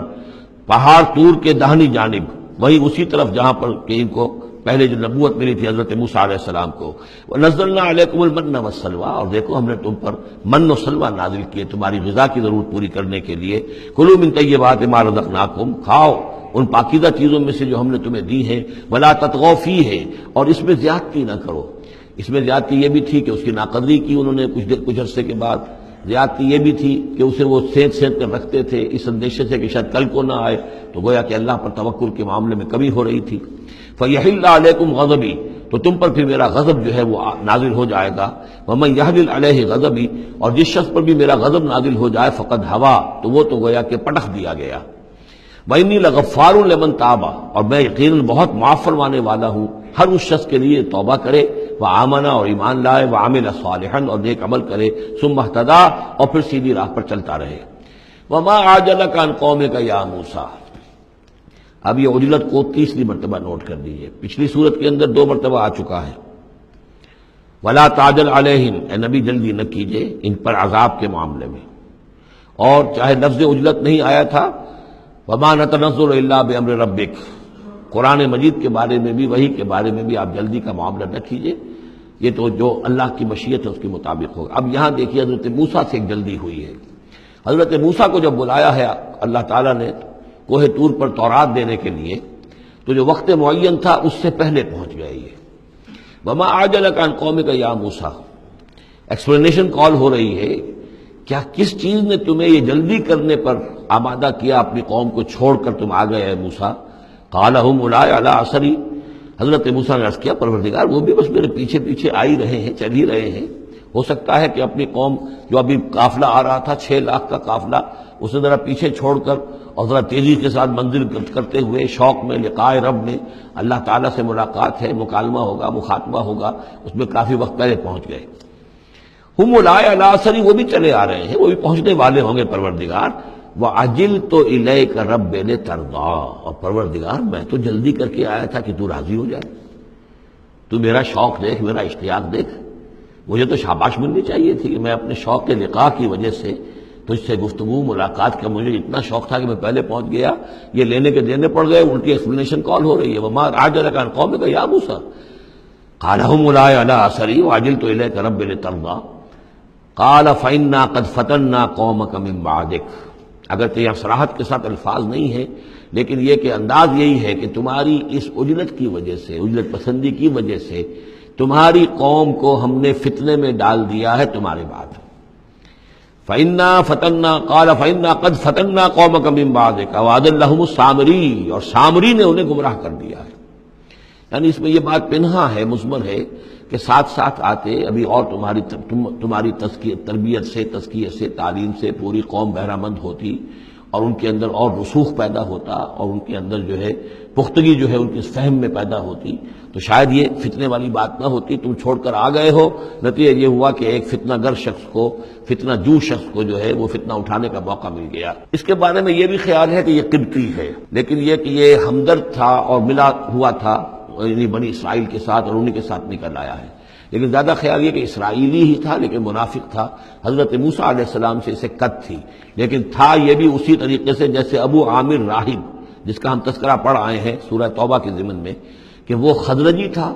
پہاڑ طور کے داہنی جانب، وہی اسی طرف جہاں پر کہ ان کو پہلے جو نبوت ملی تھی حضرت موسیٰ علیہ السلام کو۔ وَنَزَّلْنَا عَلَيْكُمُ الْمَنَّ وَالسَّلْوَىٰ، اور دیکھو ہم نے تم پر من و سلوہ نازل کیے تمہاری غذا کی ضرورت پوری کرنے کے لیے۔ کُلُوا مِن طَیِّبَاتِ مَا رَزَقْنَاکُمْ، کھاؤ ان پاکیزہ چیزوں میں سے جو ہم نے تمہیں دی ہیں، ولا تطغوا فیہ، اور اس میں زیادتی نہ کرو۔ اس میں زیادتی یہ بھی تھی کہ اس کی ناقدری کی انہوں نے کچھ عرصے کے بعد، زیادتی یہ بھی تھی کہ اسے وہ سینت کر رکھتے تھے اس اندیشے سے کہ شاید کل کو نہ آئے، تو گویا کہ اللہ پر توکل کے معاملے میں کمی ہو رہی تھی۔ فَيَحِلَّ عَلَيْكُمْ غَضَبِي، تو تم پر پھر میرا غضب جو ہے وہ نازل ہو جائے گا۔ وَمَن يَحْلِلْ عَلَيْهِ غَضَبِي، اور جس شخص پر بھی میرا غضب نازل ہو جائے فقد ہوا، تو وہ تو گویا کہ پٹخ دیا گیا۔ وَإِنِّي لَغَفَّارٌ لِمَن تَابَ، اور میں یقیناً بہت معاف فرمانے والا ہوں ہر اس شخص کے لیے توبہ کرے، وآمن، اور ایمان لائے، وعمل صالحا، اور نیک عمل کرے، ثم اہتدی، اور پھر سیدھی راہ پر چلتا رہے۔ وما عجلک عن قومک یا موسیٰ، اب یہ عجلت کو تیسری مرتبہ نوٹ کر دیجیے، پچھلی صورت کے اندر 2 مرتبہ آ چکا ہے۔ ولا تعجل علیہم، اے نبی جلدی نہ کیجیے ان پر عذاب کے معاملے میں، اور چاہے لفظ عجلت نہیں آیا تھا، وما نتنزل الا بامر ربک، قرآن مجید کے بارے میں بھی، وحی کے بارے میں بھی آپ جلدی کا معاملہ نہ کیجیے، یہ تو جو اللہ کی مشیت ہے اس کے مطابق ہوگا۔ اب یہاں دیکھیے حضرت موسیٰ سے ایک جلدی ہوئی ہے۔ حضرت موسیٰ کو جب بلایا ہے اللہ تعالیٰ نے کوہ طور پر تورات دینے کے لیے، تو جو وقت معین تھا اس سے پہلے پہنچ گئے یہ۔ وما عجلک عن قومک یا موسیٰ، ایکسپلینیشن کال ہو رہی ہے، کیا کس چیز نے تمہیں یہ جلدی کرنے پر آمادہ کیا، اپنی قوم کو چھوڑ کر تم آ گئے موسیٰ؟ قال هم اولئک علی اثری، حضرت موسیٰ نے عرض کیا پروردگار وہ بھی بس میرے پیچھے پیچھے آ ہی رہے ہیں، چل ہی رہے ہیں، ہو سکتا ہے کہ اپنی قوم جو ابھی قافلہ آ رہا تھا 6 لاکھ کا قافلہ، اسے ذرا پیچھے چھوڑ کر اور ذرا تیزی کے ساتھ منزل کرتے ہوئے شوق میں لقاء رب میں، اللہ تعالیٰ سے ملاقات ہے، مکالمہ ہوگا، مخاطبہ ہوگا، اس میں کافی وقت پہلے پہنچ گئے۔ ہم اولئک علی اثری، وہ بھی چلے آ رہے ہیں، وہ بھی پہنچنے والے ہوں گے پروردگار۔ وَعَجِلْتُ إِلَيْكَ رَبِّ لِتَرْضَىٰ، اور پروردگار میں تو جلدی کر کے آیا تھا کہ تو راضی ہو جائے، تو میرا شوق دیکھ، میرا اشتیاق دیکھ، مجھے تو شاباش ملنی چاہیے تھی کہ میں اپنے شوق کے لقاء کی وجہ سے تجھ سے گفتگو ملاقات کا مجھے اتنا شوق تھا کہ میں پہلے پہنچ گیا، یہ لینے کے دینے پڑ گئے، الٹی ایکسپلینیشن کال ہو رہی ہے۔ وما عجلک عن قومک یا موسیٰ قال هم اولئک علی اثری وعجلت الیک رب لترضیٰ قال فإنا قد فتنا قومک من بعدک، اگرچہ یہاں صراحت کے ساتھ الفاظ نہیں ہیں، لیکن یہ کہ انداز یہی ہے کہ تمہاری اس عجلت کی وجہ سے، عجلت پسندی کی وجہ سے تمہاری قوم کو ہم نے فتنے میں ڈال دیا ہے تمہارے بعد۔ فإنا فتنا قال فإنا قد فتنا قومک من بعدک وأضلهم السامری، اور سامری نے انہیں گمراہ کر دیا ہے۔ یعنی اس میں یہ بات پنہا ہے، مضمر ہے کہ ساتھ ساتھ آتے ابھی اور تمہاری تربیت سے، تزکیے سے، تعلیم سے پوری قوم بہرہ مند ہوتی، اور ان کے اندر اور رسوخ پیدا ہوتا، اور ان کے اندر جو ہے پختگی جو ہے ان کے فہم میں پیدا ہوتی، تو شاید یہ فتنے والی بات نہ ہوتی۔ تم چھوڑ کر آ گئے ہو، نتیجہ یہ ہوا کہ ایک فتنہ گر شخص کو، فتنہ جو شخص کو جو ہے وہ فتنہ اٹھانے کا موقع مل گیا۔ اس کے بارے میں یہ بھی خیال ہے کہ یہ قبطی ہے، لیکن یہ کہ یہ ہمدرد تھا اور ملا ہوا تھا یعنی بنی اسرائیل کے ساتھ، اور انہی کے ساتھ نکل آیا ہے، لیکن زیادہ خیال یہ کہ اسرائیلی ہی تھا لیکن منافق تھا۔ حضرت موسیٰ علیہ السلام سے اسے قد تھی، لیکن تھا یہ بھی اسی طریقے سے جیسے ابو عامر راہب، جس کا ہم تذکرہ پڑھ آئے ہیں سورہ توبہ کے ضمن میں، کہ وہ خزرجی تھا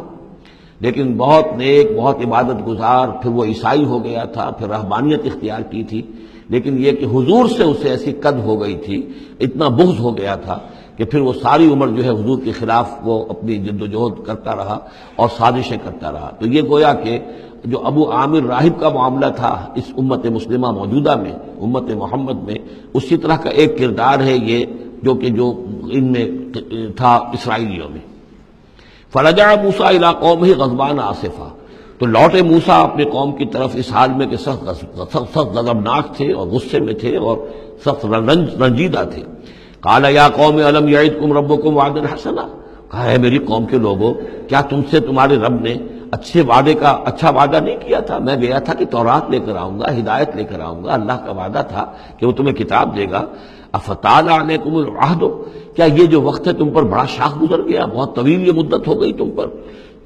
لیکن بہت نیک، بہت عبادت گزار، پھر وہ عیسائی ہو گیا تھا، پھر رہبانیت اختیار کی تھی، لیکن یہ کہ حضور سے اسے ایسی قد ہو گئی تھی، اتنا بغض ہو گیا تھا کہ پھر وہ ساری عمر جو ہے حضور کے خلاف وہ اپنی جد و جہد کرتا رہا اور سازشیں کرتا رہا۔ تو یہ گویا کہ جو ابو عامر راہب کا معاملہ تھا اس امت مسلمہ موجودہ میں، امت محمد میں، اسی طرح کا ایک کردار ہے یہ جو ان میں تھا اسرائیلیوں میں۔ فرجع موسیٰ الی قومہ غضبان آسفا، تو لوٹے موسیٰ اپنے قوم کی طرف اس حال میں کہ سخت غضبناک تھے اور غصے میں تھے اور سخت رنجیدہ تھے۔ قال یا قوم الم یعدکم ربکم وعدا حسنا، کہا ہے میری قوم کے لوگوں، کیا تم سے تمہارے رب نے اچھا وعدہ نہیں کیا تھا؟ میں گیا تھا کہ تورات لے کر آؤں گا، ہدایت لے کر آؤں گا، اللہ کا وعدہ تھا کہ وہ تمہیں کتاب دے گا۔ افتال علیکم العہد، کیا یہ جو وقت ہے تم پر بڑا شاخ گزر گیا، بہت طویل یہ مدت ہو گئی تم پر؟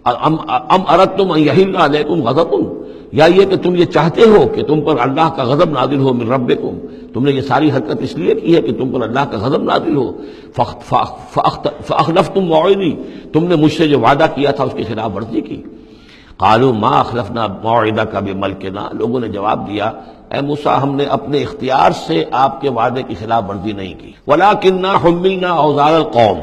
ام اردتم ان یحل علیکم غضب، یا یہ کہ تم یہ چاہتے ہو کہ تم پر اللہ کا غضب نازل ہو من ربکم، تم نے یہ ساری حرکت اس لیے کی ہے کہ تم پر اللہ کا غضب نازل ہو۔ فاخلفتم موعدی، تم نے مجھ سے جو وعدہ کیا تھا اس کی خلاف ورزی کی۔ قالوا ما اخلفنا موعدک بملکنا، لوگوں نے جواب دیا اے موسیٰ ہم نے اپنے اختیار سے آپ کے وعدے کی خلاف ورزی نہیں کی، ولکننا حملنا اوزار القوم،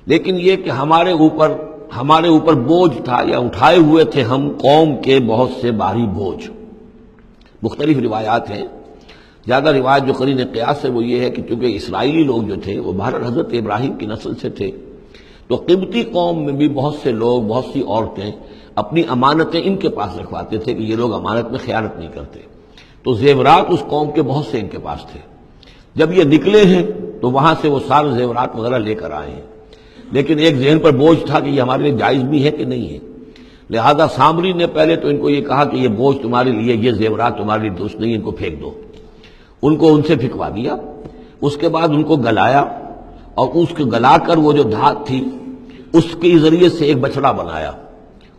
لیکن یہ کہ ہمارے اوپر بوجھ تھا یا اٹھائے ہوئے تھے ہم قوم کے بہت سے بھاری بوجھ۔ مختلف روایات ہیں، زیادہ روایت جو قرین قیاس ہے وہ یہ ہے کہ چونکہ اسرائیلی لوگ جو تھے وہ بہرحال حضرت ابراہیم کی نسل سے تھے، تو قبطی قوم میں بھی بہت سے لوگ، بہت سی عورتیں اپنی امانتیں ان کے پاس رکھواتے تھے کہ یہ لوگ امانت میں خیانت نہیں کرتے، تو زیورات اس قوم کے بہت سے ان کے پاس تھے۔ جب یہ نکلے ہیں تو وہاں سے وہ سارے زیورات وغیرہ لے کر آئے ہیں، لیکن ایک ذہن پر بوجھ تھا کہ یہ ہمارے لیے جائز بھی ہے کہ نہیں ہے، لہذا سامری نے پہلے تو ان کو یہ کہا کہ یہ بوجھ تمہارے لیے، یہ زیورات تمہارے لیے درست نہیں، ان کو پھینک دو، ان کو ان سے پھینکوا دیا۔ اس کے بعد ان کو گلایا، اور اس کو گلا کر وہ جو دھات تھی اس کے ذریعے سے ایک بچڑا بنایا،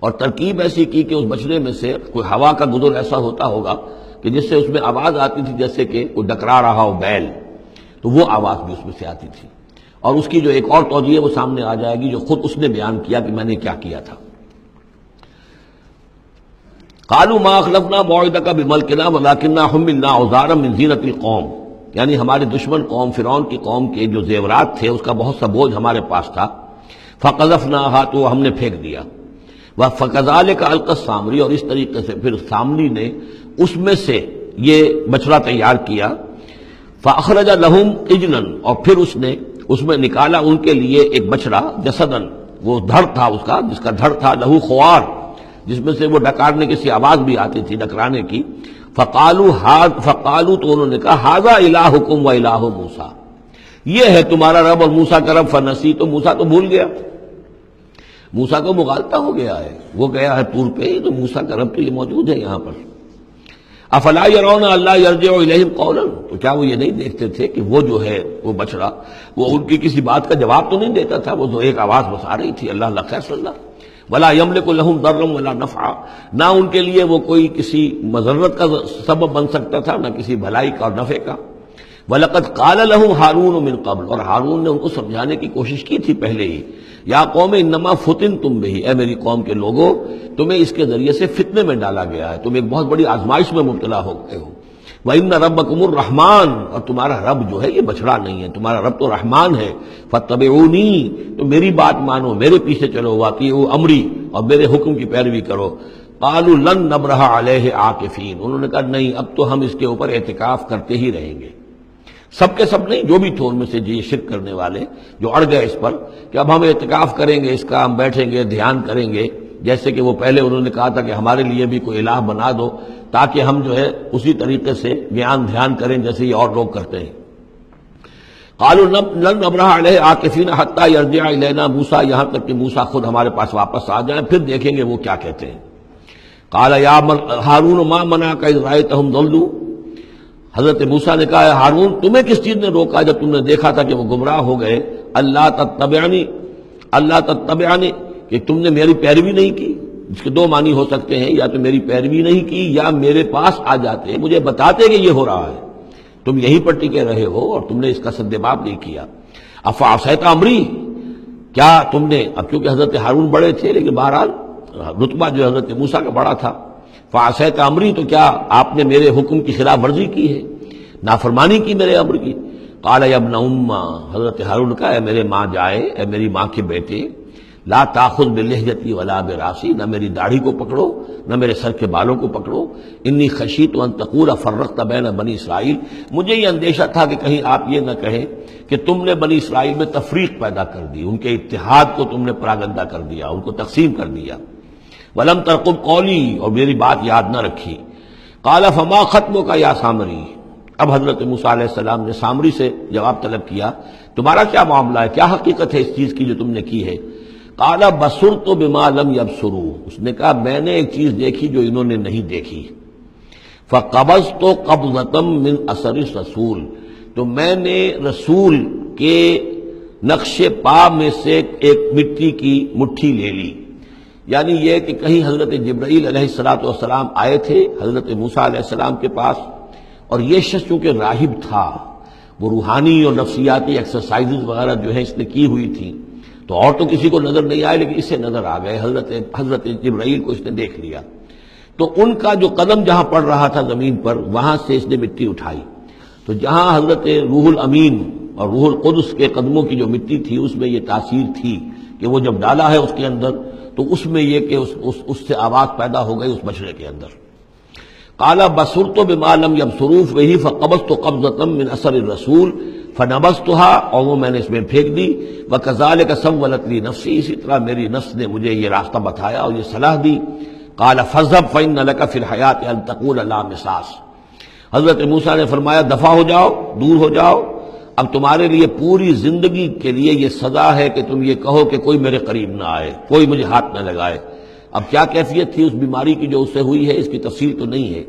اور ترکیب ایسی کی کہ اس بچڑے میں سے کوئی ہوا کا گزر ایسا ہوتا ہوگا کہ جس سے اس میں آواز آتی تھی جیسے کہ کوئی ڈکرا رہا ہو بیل، تو وہ آواز بھی اس میں سے آتی تھی، اور اس کی جو ایک اور توجیہ وہ سامنے آ جائے گی جو خود اس نے بیان کیا کہ میں نے کیا کیا تھا۔ قالوا ما اخلفنا موعدک بملکنا ولکننا حملنا اوزارا من زینۃ القوم، یعنی ہمارے دشمن قوم فرعون کی قوم کے جو زیورات تھے اس کا بہت سا بوجھ ہمارے پاس تھا، فقذفناها، تو ہم نے پھینک دیا، فکذالک القی السامری، اور اس طریقے سے پھر سامری نے اس میں سے یہ بچڑا تیار کیا، فاخرج لهم عجلا، اور پھر اس میں نکالا ان کے لیے ایک بچڑا، جسدن، وہ دھڑ تھا اس کا، جس کا دھڑ تھا، لہو خوار، جس میں سے وہ ڈکارنے کی سی آواز بھی آتی تھی، ڈکرانے کی، فقالوا، تو انہوں نے کہا ھذا الہکم و الہ موسیٰ، یہ ہے تمہارا رب اور موسیٰ کا رب، فنسی، تو موسیٰ تو بھول گیا، موسیٰ کو مغالطہ ہو گیا ہے، وہ گیا ہے طور پہ، تو موسیٰ کا رب تو یہ موجود ہے یہاں پر۔ افلا یرون الا یرجع الیہم قولا، تو کیا وہ یہ نہیں دیکھتے تھے کہ وہ جو ہے وہ بچڑا وہ ان کی کسی بات کا جواب تو نہیں دیتا تھا، وہ تو ایک آواز بس آ رہی تھی، اللہ اللہ خیر صلی اللہ، ولا یملک لهم ضرا ولا نفعا، نہ ان کے لیے وہ کوئی کسی مضرت کا سبب بن سکتا تھا، نہ کسی بھلائی کا اور نفع کا۔ وَلَقَدْ قَالَ لَهُمْ هَارُونُ مِنْ قَبْلُ، اور ہارون نے ان کو سمجھانے کی کوشش کی تھی پہلے ہی، یا قوم انما فتنتم بہ، اے میری قوم کے لوگوں تمہیں اس کے ذریعے سے فتنے میں ڈالا گیا ہے، تم ایک بہت بڑی آزمائش میں مبتلا ہو گئے ہو۔ وَإِنَّ رَبَّكُمُ الرَّحْمَٰنُ، اور تمہارا رب جو ہے یہ بچڑا نہیں ہے، تمہارا رب تو رحمان ہے، فَاتَّبِعُونِی، تو میری بات مانو، میرے پیچھے چلو، وَاطِیعُوا أَمْرِی، اور میرے حکم کی پیروی کرو۔ قَالُوا لَن نَّبْرَحَ عَلَیْهِ عَاکِفِینَ، انہوں نے کہا نہیں اب تو ہم اس کے اوپر اعتکاف کرتے ہی رہیں گے۔ سب کے سب نہیں، جو بھی تھے ان میں سے یہ شرک کرنے والے جو اڑ گئے اس پر کہ اب ہم اعتکاف کریں گے، اس کا ہم بیٹھیں گے، دھیان کریں گے، جیسے کہ وہ پہلے انہوں نے کہا تھا کہ ہمارے لیے بھی کوئی الہ بنا دو تاکہ ہم جو ہے اسی طریقے سے دھیان کریں جیسے یہ اور لوگ کرتے ہیں۔ قالوا لن نبرح علیہ عاکفین حتی یرجع الینا موسیٰ، یہاں تک کہ موسیٰ خود ہمارے پاس واپس آ جائیں، پھر دیکھیں گے وہ کیا کہتے ہیں۔ قال یا ہارون ما منعک اذ رأیتہم ضلوا، حضرت موسیٰ نے کہا ہارون تمہیں کس چیز نے روکا جب تم نے دیکھا تھا کہ وہ گمراہ ہو گئے، اللہ تتبعنی، کہ تم نے میری پیروی نہیں کی، جس کے دو معنی ہو سکتے ہیں، یا تو میری پیروی نہیں کی یا میرے پاس آ جاتے مجھے بتاتے کہ یہ ہو رہا ہے، تم یہیں پر ٹکے رہے ہو اور تم نے اس کا سدباب نہیں کیا۔ افعصیت امری، کیا تم نے، اب چونکہ حضرت ہارون بڑے تھے لیکن بہرحال رتبہ جو حضرت موسیٰ کا بڑا تھا، فعصیت امری، تو کیا آپ نے میرے حکم کی خلاف ورزی کی ہے، نافرمانی کی میرے امر کی۔ قال یا ابن ام، حضرت ہارون کا اے میرے ماں جائے، اے میری ماں کے بیٹے، لا تاخذ بلحیتی ولا براسی، نہ میری داڑھی کو پکڑو نہ میرے سر کے بالوں کو پکڑو، انی خشیت ان تقول فرقت بین بنی اسرائیل، مجھے یہ اندیشہ تھا کہ کہیں آپ یہ نہ کہیں کہ تم نے بنی اسرائیل میں تفریق پیدا کر دی، ان کے اتحاد کو تم نے پراگندہ کر دیا، ان کو تقسیم کر دیا۔ ولم ترقب قولی، اور میری بات یاد نہ رکھی۔ قال فما خطبک یا سامری، اب حضرت موسیٰ علیہ السلام نے سامری سے جواب طلب کیا تمہارا کیا معاملہ ہے، کیا حقیقت ہے اس چیز کی جو تم نے کی ہے۔ قال بصرت بما لم يبصروا، اس نے کہا میں نے ایک چیز دیکھی جو انہوں نے نہیں دیکھی۔ فقبضت قبضة من اثر الرسول، تو میں نے رسول کے نقش پا میں سے ایک مٹی کی مٹھی لے لی، یعنی یہ کہ کہیں حضرت جبرائیل علیہ السلام آئے تھے حضرت موسیٰ علیہ السلام کے پاس، اور یہ شخص چونکہ راہب تھا، وہ روحانی اور نفسیاتی ایکسرسائزز وغیرہ جو ہیں اس نے کی ہوئی تھی، تو اور تو کسی کو نظر نہیں آئے، لیکن اسے نظر آ گئے، حضرت جبرائیل کو اس نے دیکھ لیا۔ تو ان کا جو قدم جہاں پڑ رہا تھا زمین پر، وہاں سے اس نے مٹی اٹھائی، تو جہاں حضرت روح الامین اور روح القدس کے قدموں کی جو مٹی تھی اس میں یہ تاثیر تھی کہ وہ جب ڈالا ہے اس کے اندر تو اس میں یہ کہ اس سے آواز پیدا ہو گئی اس بچڑے کے اندر۔ قال بصرت بما لم يبصروا به فقبضت قبضة من اثر الرسول فنبذتها، اور وہ میں نے اس میں پھینک دی۔ وكذلك سولت لي نفسي، اسی طرح میری نفس نے مجھے یہ راستہ بتایا اور یہ صلاح دی۔ قال فاذهب فإن لك في الحياة أن تقول لا مساس، حضرت موسیٰ نے فرمایا دفع ہو جاؤ، دور ہو جاؤ، اب تمہارے لیے پوری زندگی کے لیے یہ سزا ہے کہ تم یہ کہو کہ کوئی میرے قریب نہ آئے، کوئی مجھے ہاتھ نہ لگائے۔ اب کیا کیفیت تھی اس بیماری کی جو اس سے ہوئی ہے، اس کی تفصیل تو نہیں ہے،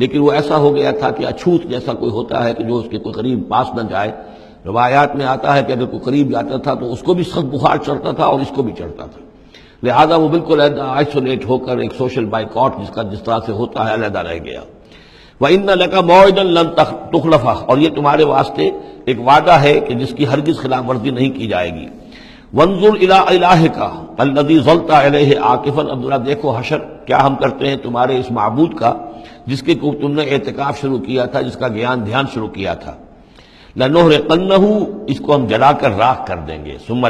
لیکن وہ ایسا ہو گیا تھا کہ اچھوت جیسا کوئی ہوتا ہے کہ جو اس کے کوئی قریب پاس نہ جائے۔ روایات میں آتا ہے کہ اگر کوئی قریب جاتا تھا تو اس کو بھی سخت بخار چڑھتا تھا اور اس کو بھی چڑھتا تھا، لہذا وہ بالکل آئسولیٹ ہو کر ایک سوشل بائیکاٹ جس طرح سے ہوتا ہے علیحدہ رہ گیا۔ وَإِنَّ لَكَ مَوْعِدًا لَن تُخْلَفَهُ، اور یہ تمہارے واسطے ایک وعدہ ہے کہ جس کی ہرگز خلاف ورزی نہیں کی جائے گی۔ وَانظُرْ إِلَىٰ إِلَٰهِكَ الَّذِي ظَلْتَ عَلَيْهِ عَاكِفًا، عبداللہ دیکھو حشر کیا ہم کرتے ہیں تمہارے اس معبود کا جس کے کو تم نے اعتکاف شروع کیا تھا، جس کا دھیان شروع کیا تھا۔ لَنُحْرِقَنَّهُ، اس کو ہم جلا کر راکھ کر دیں گے۔ ثُمَّ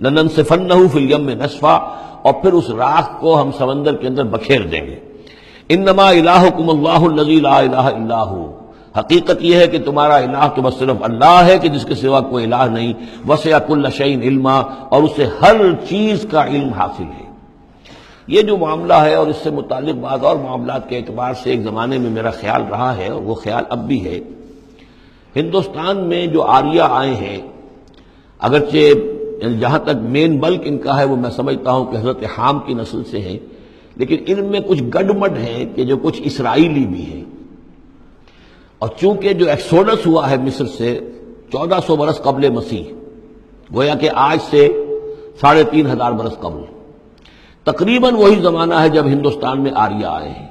لَنَنسِفَنَّهُ فِي الْيَمِّ نَسْفًا، اور پھر اس راکھ کو ہم سمندر کے اندر بکھیر دیں گے۔ انما الہکم اللہ الذی لا الہ الا ہو، حقیقت یہ ہے کہ تمہارا الہ تو بس صرف اللہ ہے کہ جس کے سوا کوئی الہ نہیں۔ وسع کل شیء علما، اور اسے ہر چیز کا علم حاصل ہے۔ یہ جو معاملہ ہے اور اس سے متعلق بعض اور معاملات کے اعتبار سے ایک زمانے میں میرا خیال رہا ہے اور وہ خیال اب بھی ہے، ہندوستان میں جو آریہ آئے ہیں، اگرچہ جہاں تک مین بلک ان کا ہے وہ میں سمجھتا ہوں کہ حضرت حام کی نسل سے ہیں، لیکن ان میں کچھ گڈمڈ ہیں کہ جو کچھ اسرائیلی بھی ہیں، اور چونکہ جو ایکسوڈس ہوا ہے مصر سے 1400 برس قبل مسیح، گویا کہ آج سے 3500 برس قبل، تقریباً وہی زمانہ ہے جب ہندوستان میں آریہ آئے ہیں۔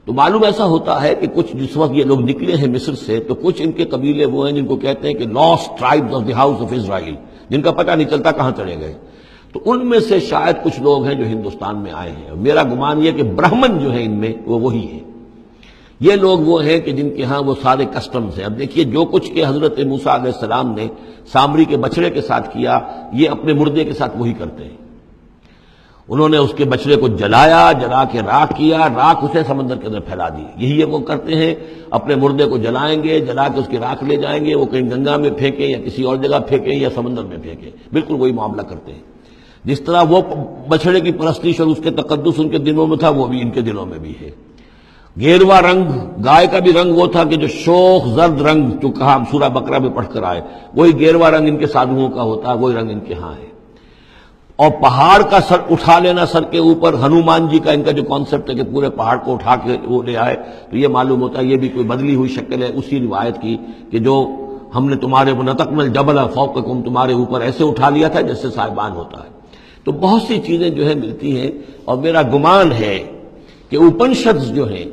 تو معلوم ایسا ہوتا ہے کہ کچھ جس وقت یہ لوگ نکلے ہیں مصر سے تو کچھ ان کے قبیلے وہ ہیں جن کو کہتے ہیں کہ last tribes of the house of Israel, جن کا پتہ نہیں چلتا کہاں چلے گئے۔ تو ان میں سے شاید کچھ لوگ ہیں جو ہندوستان میں آئے ہیں، اور میرا گمان یہ کہ برہمن جو ہیں ان میں وہ وہی ہیں۔ یہ لوگ وہ ہیں کہ جن کے ہاں وہ سارے کسٹمز ہیں۔ اب دیکھیے جو کچھ کہ حضرت موسیٰ علیہ السلام نے سامری کے بچڑے کے ساتھ کیا، یہ اپنے مردے کے ساتھ وہی کرتے ہیں۔ انہوں نے اس کے بچڑے کو جلایا، جلا کے راکھ کیا، راکھ اسے سمندر کے اندر پھیلا دی۔ یہی وہ کرتے ہیں، اپنے مردے کو جلائیں گے، جلا کے اس کی راکھ لے جائیں گے، وہ کہیں گنگا میں پھینکیں یا کسی اور جگہ پھینکیں یا سمندر میں پھینکیں، بالکل وہی معاملہ کرتے ہیں۔ جس طرح وہ بچڑے کی پرستش اور اس کے تقدس ان کے دلوں میں تھا، وہ بھی ان کے دلوں میں بھی ہے۔ گیروا رنگ، گائے کا بھی رنگ وہ تھا کہ جو شوخ زرد رنگ جو کہا ہم سورہ بقرہ میں پڑھ کر آئے، وہی گیروا رنگ ان کے سادھوؤں کا ہوتا ہے، وہی رنگ ان کے ہاں ہے۔ اور پہاڑ کا سر اٹھا لینا سر کے اوپر، ہنومان جی کا ان کا جو کانسیپٹ ہے کہ پورے پہاڑ کو اٹھا کے وہ لے آئے، تو یہ معلوم ہوتا ہے یہ بھی کوئی بدلی ہوئی شکل ہے اسی روایت کی کہ جو ہم نے تمہارے نطقنا الجبل فوقکم، تمہارے اوپر ایسے اٹھا لیا تھا جیسے صاحبان ہوتا ہے۔ تو بہت سی چیزیں جو ہے ملتی ہیں، اور میرا گمان ہے کہ اپنشدز جو ہیں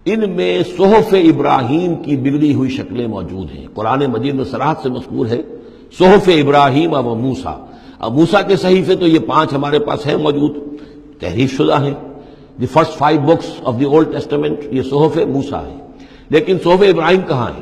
ان میں صحف ابراہیم کی بگڑی ہوئی شکلیں موجود ہیں۔ قرآن مجید میں صراحت سے مذکور ہے صحف ابراہیم و موسیٰ۔ اب موسیٰ کے صحیفے تو یہ 5 ہمارے پاس ہیں موجود، تحریف شدہ ہیں، the first 5 books of the old testament یہ صحف موسیٰ ہے، لیکن صحف ابراہیم کہاں ہے؟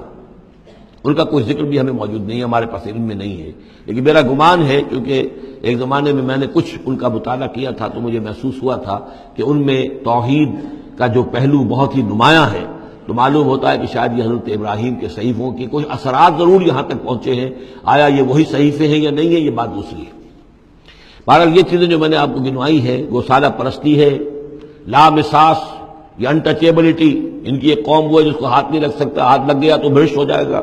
ان کا کوئی ذکر بھی ہمیں موجود نہیں ہے، ہمارے پاس علم میں نہیں ہے۔ لیکن میرا گمان ہے، کیونکہ ایک زمانے میں میں نے کچھ ان کا مطالعہ کیا تھا تو مجھے محسوس ہوا تھا کہ ان میں توحید کا جو پہلو بہت ہی نمایاں ہے، تو معلوم ہوتا ہے کہ شاید یہ حضرت ابراہیم کے صحیفوں کی کچھ اثرات ضرور یہاں تک پہنچے ہیں۔ آیا یہ وہی صحیفے ہیں یا نہیں ہے، یہ بات دوسری ہے۔ بہرحال یہ چیزیں جو میں نے آپ کو گنوائی ہے، گوسالہ پرستی ہے، لا مساس یا انٹچیبلٹی، ان کی ایک قوم وہ ہے جس کو ہاتھ نہیں لگ سکتا، ہاتھ لگ گیا تو بھرش ہو جائے گا۔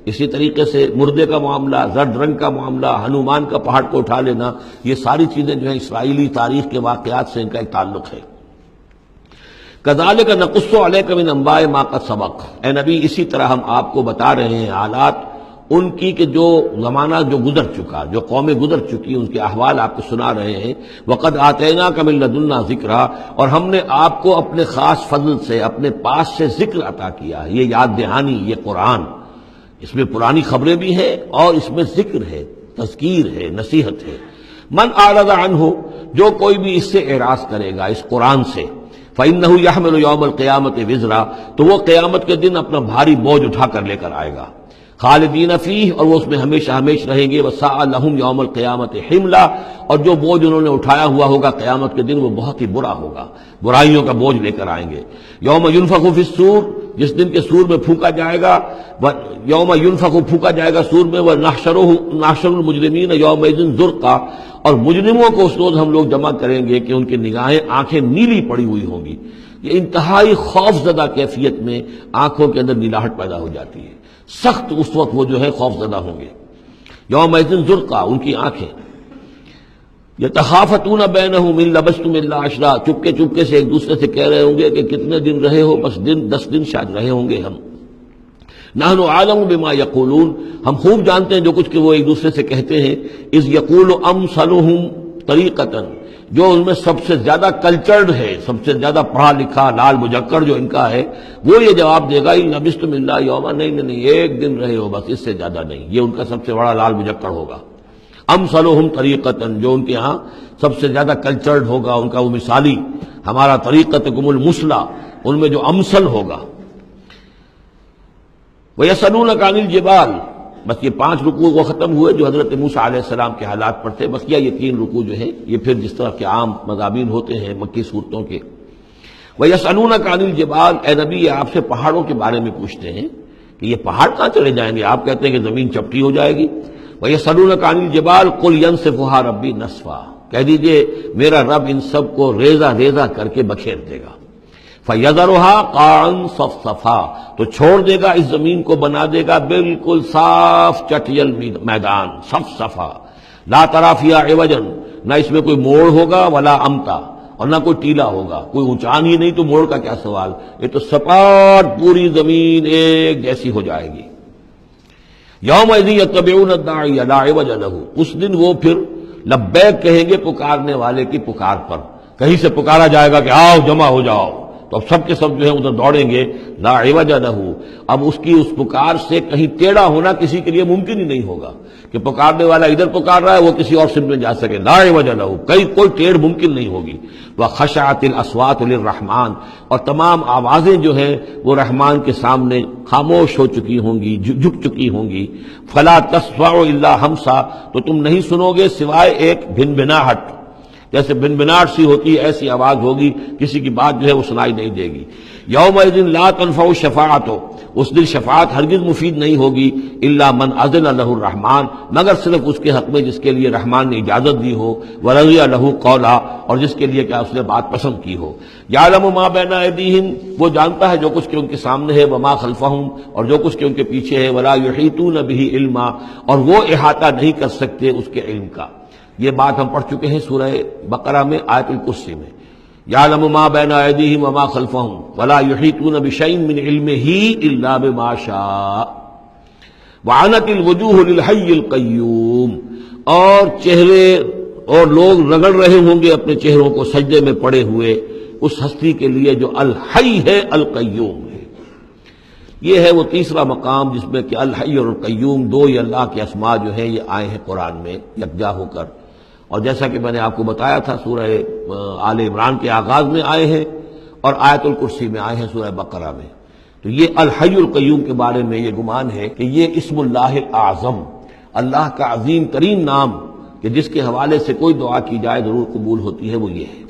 اسی طریقے سے مردے کا معاملہ، زرد رنگ کا معاملہ، ہنومان کا پہاڑ کو اٹھا لینا، یہ ساری چیزیں جو ہیں اسرائیلی تاریخ کے واقعات سے ان کا ایک تعلق ہے۔ کذالک نقص علیک من انباء ما قد سبق، اے نبی اسی طرح ہم آپ کو بتا رہے ہیں حالات ان کی کہ جو زمانہ جو گزر چکا، جو قومیں گزر چکی، ان کے احوال آپ کو سنا رہے ہیں۔ وقد آتیناک من لدنا ذکرا، اور ہم نے آپ کو اپنے خاص فضل سے، اپنے پاس سے ذکر عطا کیا ہے۔ یہ یاد دہانی، یہ قرآن، اس میں پرانی خبریں بھی ہیں اور اس میں ذکر ہے، تذکیر ہے، نصیحت ہے۔ من اعرض عنہ، جو کوئی بھی اس سے اعراض کرے گا، اس قرآن سے، فإنہ یحمل یوم القیامت وزرا، تو وہ قیامت کے دن اپنا بھاری بوجھ اٹھا کر لے کر آئے گا، خالدین فیہ، اور وہ اس میں ہمیشہ ہمیشہ رہیں گے، وساء لہم یوم القیامت حملا، اور جو بوجھ انہوں نے اٹھایا ہوا ہوگا قیامت کے دن وہ بہت ہی برا ہوگا، برائیوں کا بوجھ لے کر آئیں گے۔ یوم ینفخ فی الصور، جس دن کے سور میں پھونکا جائے گا، یوم ینفخ، پھونکا جائے گا سور میں، ونحشر المجرمین یومئذ زرقا، اور مجرموں کو اس روز ہم لوگ جمع کریں گے کہ ان کی نگاہیں، آنکھیں نیلی پڑی ہوئی ہوں گی۔ یہ انتہائی خوف زدہ کیفیت میں آنکھوں کے اندر نیلاہٹ پیدا ہو جاتی ہے، سخت اس وقت وہ جو ہے خوف زدہ ہوں گے۔ یومئذ زرقا، ان کی آنکھیں، یتخافتون بینہم ان لبثتم الا عشرا، چپکے چپکے سے ایک دوسرے سے کہہ رہے ہوں گے کہ کتنے دن رہے ہو، بس 10 دن شاید رہے ہوں گے ہم۔ نحن عالم بما یقولون، ہم خوب جانتے ہیں جو کچھ کہ وہ ایک دوسرے سے کہتے ہیں۔ اذ یقول امثلہم طریقۃ، جو ان میں سب سے زیادہ کلچرڈ ہے، سب سے زیادہ پڑھا لکھا لال مجکر جو ان کا ہے، وہ یہ جواب دے گا ان لبثتم الا یوما، نہیں، ایک دن رہے ہو بس، اس سے زیادہ نہیں۔ یہ ان کا سب سے بڑا لال مجکر ہوگا۔ امثلہم طریقۃ، جو ان کے ہاں سب سے زیادہ کلچرڈ ہوگا، ان کا وہ مثالی، ہمارا طریقتکم المثلی، ان میں جو امثل ہوگا۔ وَيَسْأَلُونَكَ عَنِ الْجِبَالِ، بس یہ 5 رکوع وہ ختم ہوئے جو حضرت موسیٰ علیہ السلام کے حالات پر تھے۔ بقیہ یہ 3 رکوع جو ہیں یہ پھر جس طرح کے عام مضامین ہوتے ہیں مکی صورتوں کے۔ وَيَسْأَلُونَكَ عَنِ الْجِبَالِ، اے نبی یہ آپ سے پہاڑوں کے بارے میں پوچھتے ہیں کہ یہ پہاڑ کہاں چلے جائیں گے، آپ کہتے ہیں کہ زمین چپٹی ہو جائے گی۔ وَيَسْأَلُونَكَ عَنِ الْجِبَالِ قُلْ يَنسِفُهَا رَبِّي نَسْفًا، کہہ دیجئے میرا رب ان سب کو ریزہ ریزہ کر کے بکھیر دے گا۔ فَيَذَرُهَا قَاعًا صَفْصَفًا، تو چھوڑ دے گا اس زمین کو، بنا دے گا بالکل صاف چٹیل میدان، صفصفا، لا تری فیہا عوجا، نہ اس میں کوئی موڑ ہوگا، ولا امتا، اور نہ کوئی ٹیلا ہوگا، کوئی اونچان ہی نہیں تو موڑ کا کیا سوال، یہ تو سپاٹ پوری زمین ایک جیسی ہو جائے گی۔ یومئذ یتبعون الداعی لا عوج لہ، اس دن وہ پھر لبیک کہیں گے پکارنے والے کی پکار پر، کہیں سے پکارا جائے گا کہ آؤ جمع ہو جاؤ، تو اب سب کے سب جو ہے ادھر دوڑیں گے۔ لا عوج لہ، اب اس کی اس پکار سے کہیں ٹیڑھا ہونا کسی کے لیے ممکن ہی نہیں ہوگا کہ پکارنے والا ادھر پکار رہا ہے وہ کسی اور سمت میں جا سکے، لا عوج لہ، کوئی ٹیڑھ ممکن نہیں ہوگی۔ وخشعت الاصوات للرحمن، اور تمام آوازیں جو ہیں وہ رحمان کے سامنے خاموش ہو چکی ہوں گی، جھک چکی ہوں گی۔ فلا تسمع الا ہمسا، تو تم نہیں سنو گے سوائے ایک بھنبھناہٹ، جیسے بھنبھناہٹ سی ہوتی ہے ایسی آواز ہوگی، کسی کی بات جو ہے وہ سنائی نہیں دے گی۔ یومئذ لا تنفع الشفاعۃ، اس دن شفاعت ہرگز مفید نہیں ہوگی، الا من اذن لہ الرحمن، مگر صرف اس کے حق میں جس کے لیے رحمان نے اجازت دی ہو، ورضی لہ قولا، اور جس کے لیے کیا اس نے بات پسند کی ہو۔ یعلم ما بین ایدیہم، وہ جانتا ہے جو کچھ کہ ان کے سامنے ہے، وما خلفہم، اور جو کچھ کہ ان کے پیچھے ہے، ولا یحیطون بہ علما، اور وہ احاطہ نہیں کر سکتے اس کے علم کا۔ یہ بات ہم پڑھ چکے ہیں سورہ بقرہ میں، آیت الکرسی میں۔ یعلم ما بین ایدیہم وما خلفہم ولا یحیطون بشیء من علمہ الا بما شاء وعنت الوجوہ للحی القیوم، اور چہرے اور لوگ رگڑ رہے ہوں گے اپنے چہروں کو سجدے میں پڑے ہوئے اس ہستی کے لیے جو الحی ہے، القیوم ہے۔ یہ ہے وہ تیسرا مقام جس میں کہ الحی اور القیوم دو ہی اللہ کے اسماء جو ہیں یہ آئے ہیں قرآن میں یکجا ہو کر، اور جیسا کہ میں نے آپ کو بتایا تھا سورہ آل-عمران کے آغاز میں آئے ہیں اور آیت الکرسی میں آئے ہیں سورہ بقرہ میں۔ تو یہ الحی القیوم کے بارے میں یہ گمان ہے کہ یہ اسم اللہ الاعظم، اللہ کا عظیم ترین نام کہ جس کے حوالے سے کوئی دعا کی جائے ضرور قبول ہوتی ہے، وہ یہ ہے۔